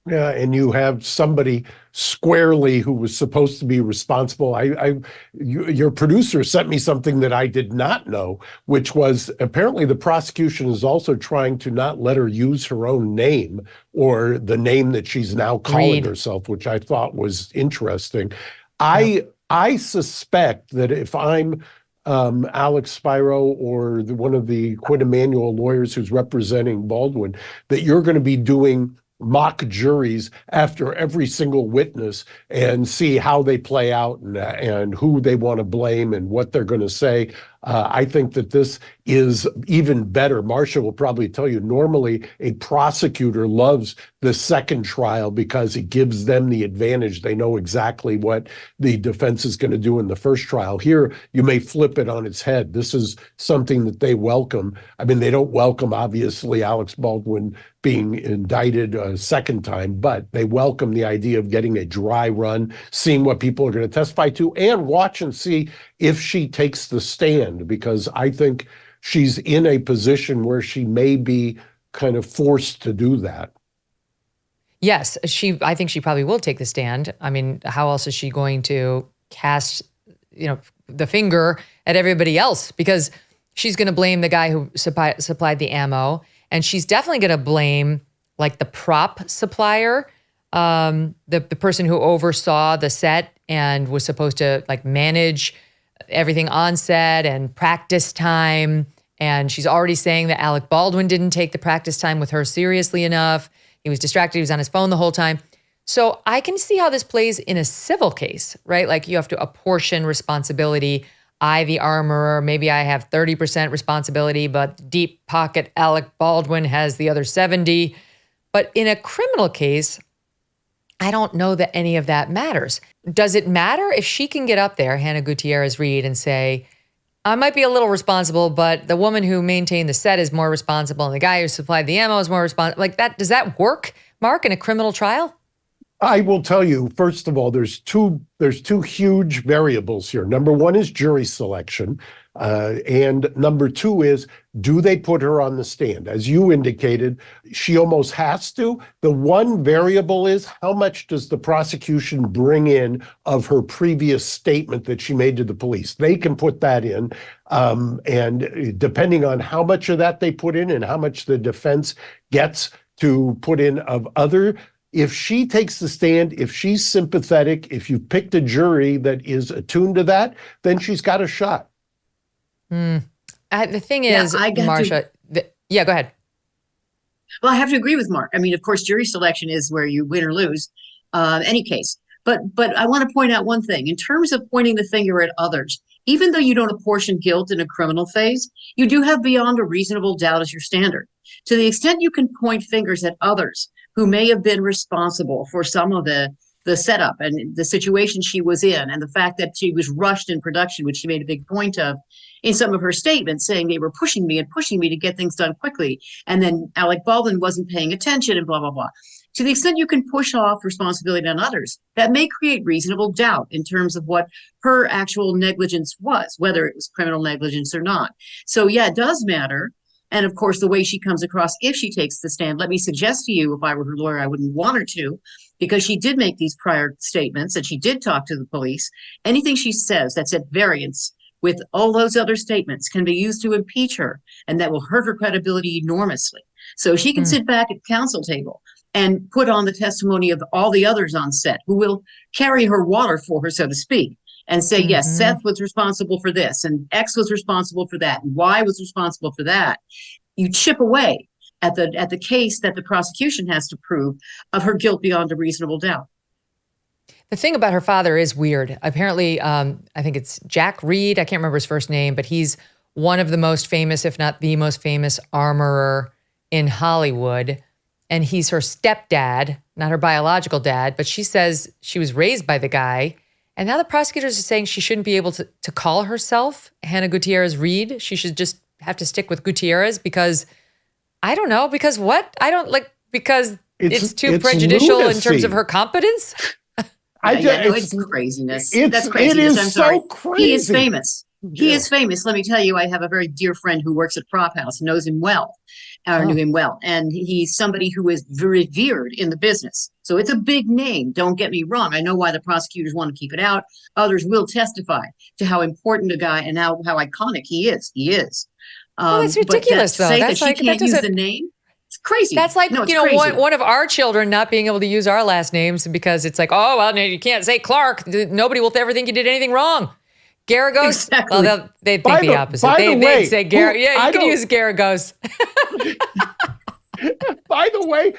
Yeah, and you have somebody squarely who was supposed to be responsible. Your producer sent me something that I did not know, which was apparently the prosecution is also trying to not let her use her own name or the name that she's now calling herself, which I thought was interesting. I suspect that if I'm Alex Spiro or one of the Quinn Emanuel lawyers who's representing Baldwin, that you're going to be doing mock juries after every single witness and see how they play out and who they want to blame and what they're going to say. I think that this is even better. Marcia will probably tell you, normally a prosecutor loves the second trial because it gives them the advantage. They know exactly what the defense is going to do in the first trial. Here, you may flip it on its head. This is something that they welcome. I mean, they don't welcome, obviously, Alex Baldwin being indicted a second time, but they welcome the idea of getting a dry run, seeing what people are going to testify to, and watch and see if she takes the stand, because I think she's in a position where she may be kind of forced to do that. Yes, I think she probably will take the stand. I mean, how else is she going to cast, the finger at everybody else? Because she's going to blame the guy who supplied the ammo, and she's definitely going to blame the prop supplier, the person who oversaw the set and was supposed to manage everything on set and practice time. And she's already saying that Alec Baldwin didn't take the practice time with her seriously enough. He was distracted. He was on his phone the whole time. So I can see how this plays in a civil case, right? You have to apportion responsibility. I, the armorer, maybe I have 30% responsibility, but deep pocket Alec Baldwin has the other 70. But in a criminal case, I don't know that any of that matters. Does it matter if she can get up there, Hannah Gutierrez-Reed, and say, I might be a little responsible, but the woman who maintained the set is more responsible and the guy who supplied the ammo is more responsible? Does that work, Mark, in a criminal trial? I will tell you, first of all, there's two huge variables here. Number one is jury selection. And number two is, do they put her on the stand? As you indicated, she almost has to. The one variable is, how much does the prosecution bring in of her previous statement that she made to the police? They can put that in. And depending on how much of that they put in and how much the defense gets to put in of other, if she takes the stand, if she's sympathetic, if you've picked a jury that is attuned to that, then she's got a shot. The thing is, Marcia, go ahead. Well, I have to agree with Mark. I mean, of course, jury selection is where you win or lose, any case. But I want to point out one thing. In terms of pointing the finger at others, even though you don't apportion guilt in a criminal phase, you do have beyond a reasonable doubt as your standard. To the extent you can point fingers at others who may have been responsible for some of the setup and the situation she was in, and the fact that she was rushed in production, which she made a big point of in some of her statements, saying they were pushing me to get things done quickly. And then Alec Baldwin wasn't paying attention and blah, blah, blah. To the extent you can push off responsibility on others, that may create reasonable doubt in terms of what her actual negligence was, whether it was criminal negligence or not. So yeah, it does matter. And of course, the way she comes across, if she takes the stand, let me suggest to you, if I were her lawyer, I wouldn't want her to, because she did make these prior statements and she did talk to the police. Anything she says that's at variance with all those other statements can be used to impeach her, and that will hurt her credibility enormously. So she can sit back at the counsel table and put on the testimony of all the others on set who will carry her water for her, so to speak, and say, yes, Seth was responsible for this, and X was responsible for that, and Y was responsible for that. You chip away at the case that the prosecution has to prove of her guilt beyond a reasonable doubt. The thing about her father is weird. Apparently, I think it's Jack Reed. I can't remember his first name, but he's one of the most famous, if not the most famous armorer in Hollywood. And he's her stepdad, not her biological dad, but she says she was raised by the guy. And now the prosecutors are saying she shouldn't be able to call herself Hannah Gutierrez Reed. She should just have to stick with Gutierrez because, I don't know, because what? I don't like, because it's too prejudicial lunacy in terms of her competence. It's craziness. That's crazy. It is I'm sorry. so crazy. He is famous. He is famous. Let me tell you, I have a very dear friend who works at Prop House, knows him well, knew him well. And he's somebody who is revered in the business. So it's a big name. Don't get me wrong. I know why the prosecutors want to keep it out. Others will testify to how important a guy and how iconic he is. He is. Well, that's ridiculous, though. That's like, she can't use the name. It's crazy. That's like, no, one of our children not being able to use our last names because it's like, oh, well, no, you can't say Clark. Nobody will ever think you did anything wrong. Geragos, exactly. Well, they'd think the opposite. They'd say Geragos. Yeah, you can use Geragos. By the way,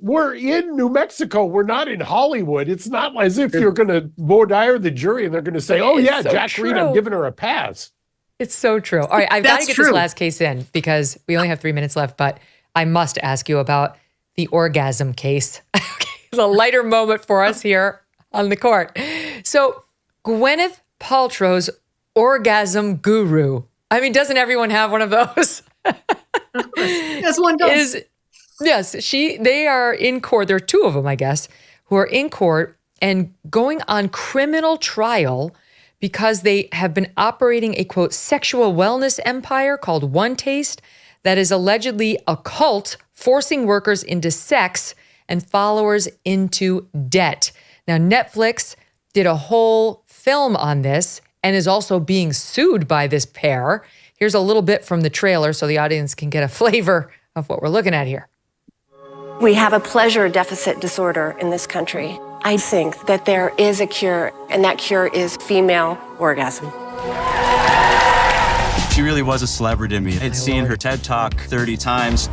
we're in New Mexico. We're not in Hollywood. It's not as if you're going to voir dire the jury and they're going to say, oh, yeah, so Jack Reed, I'm giving her a pass. It's so true. All right, I've got to get this last case in because we only have 3 minutes left, but I must ask you about the orgasm case. It's a lighter moment for us here on the court. So Gwyneth Paltrow's orgasm guru. I mean, doesn't everyone have one of those? Yes, one does. Yes, they are in court. There are two of them, I guess, who are in court and going on criminal trial because they have been operating a, quote, sexual wellness empire called One Taste that is allegedly a cult forcing workers into sex and followers into debt. Now, Netflix did a whole film on this and is also being sued by this pair. Here's a little bit from the trailer so the audience can get a flavor of what we're looking at here. We have a pleasure deficit disorder in this country. I think that there is a cure, and that cure is female orgasm. She really was a celebrity to me. I'd seen her TED Talk 30 times.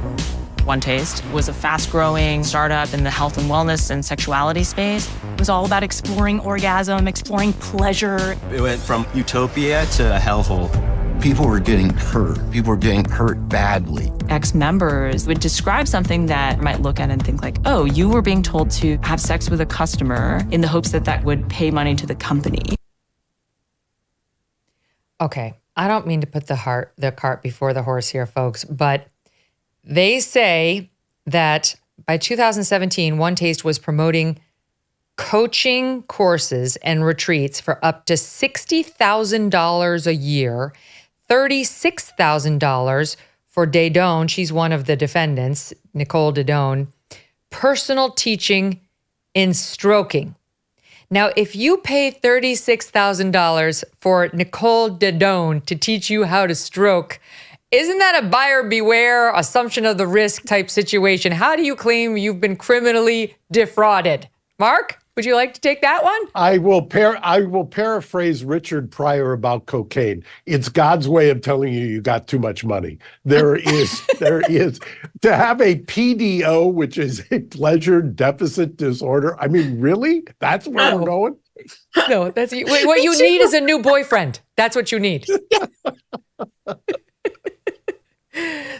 One Taste was a fast-growing startup in the health and wellness and sexuality space. It was all about exploring orgasm, exploring pleasure. It went from utopia to a hellhole. People were getting hurt. People were getting hurt badly. Ex-members would describe something that might look at and think like, oh, you were being told to have sex with a customer in the hopes that that would pay money to the company. Okay, I don't mean to put the cart before the horse here, folks, but they say that by 2017, One Taste was promoting coaching courses and retreats for up to $60,000 a year, $36,000 for Didone. She's one of the defendants, Nicole Didone, personal teaching in stroking. Now, if you pay $36,000 for Nicole Didone to teach you how to stroke, isn't that a buyer beware, assumption of the risk type situation? How do you claim you've been criminally defrauded? Mark? Would you like to take that one? I will paraphrase Richard Pryor about cocaine. It's God's way of telling you got too much money. There is to have a PDO, which is a pleasure deficit disorder. I mean, really? That's where we're going? No, that's what you need is a new boyfriend. That's what you need.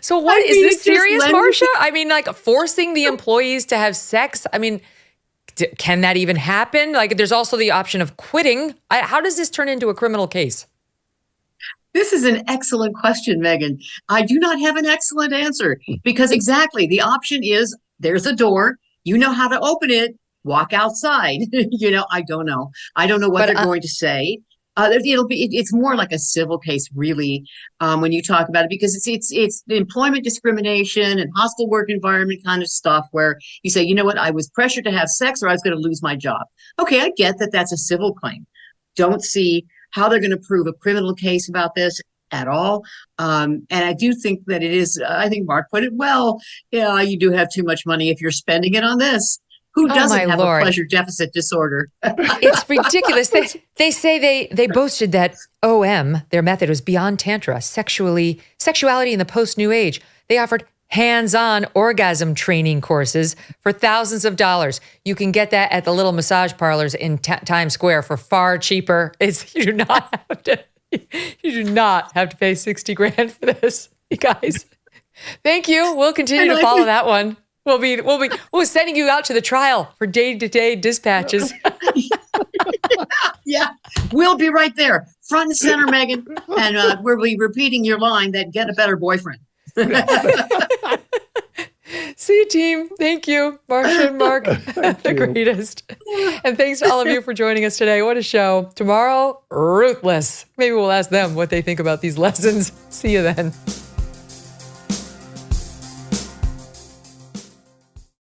So what is this serious, Marcia? I mean, like forcing the employees to have sex? I mean, can that even happen? Like, there's also the option of quitting. How does this turn into a criminal case? This is an excellent question, Megyn. I do not have an excellent answer because exactly the option is there's a door. You know how to open it. Walk outside. I don't know. I don't know what they're going to say. It's more like a civil case, really, when you talk about it, because it's the employment discrimination and hostile work environment kind of stuff where you say, you know what, I was pressured to have sex or I was going to lose my job. Okay, I get that that's a civil claim. Don't see how they're going to prove a criminal case about this at all. And I do think that it is, I think Mark put it well, you do have too much money if you're spending it on this. Who doesn't have a pleasure deficit disorder? It's ridiculous. They say they boasted that OM, their method, was beyond tantra, sexuality in the post-New Age. They offered hands-on orgasm training courses for thousands of dollars. You can get that at the little massage parlors in Times Square for far cheaper. You do not have to pay $60,000 for this, you guys. Thank you. We'll continue to follow that one. We're sending you out to the trial for day-to-day dispatches. Yeah, we'll be right there, front and center, Megyn, and we'll be repeating your line that get a better boyfriend. See you, team. Thank you, Marcia and Mark. The greatest. And thanks to all of you for joining us today. What a show. Tomorrow, Ruthless. Maybe we'll ask them what they think about these lessons. See you then.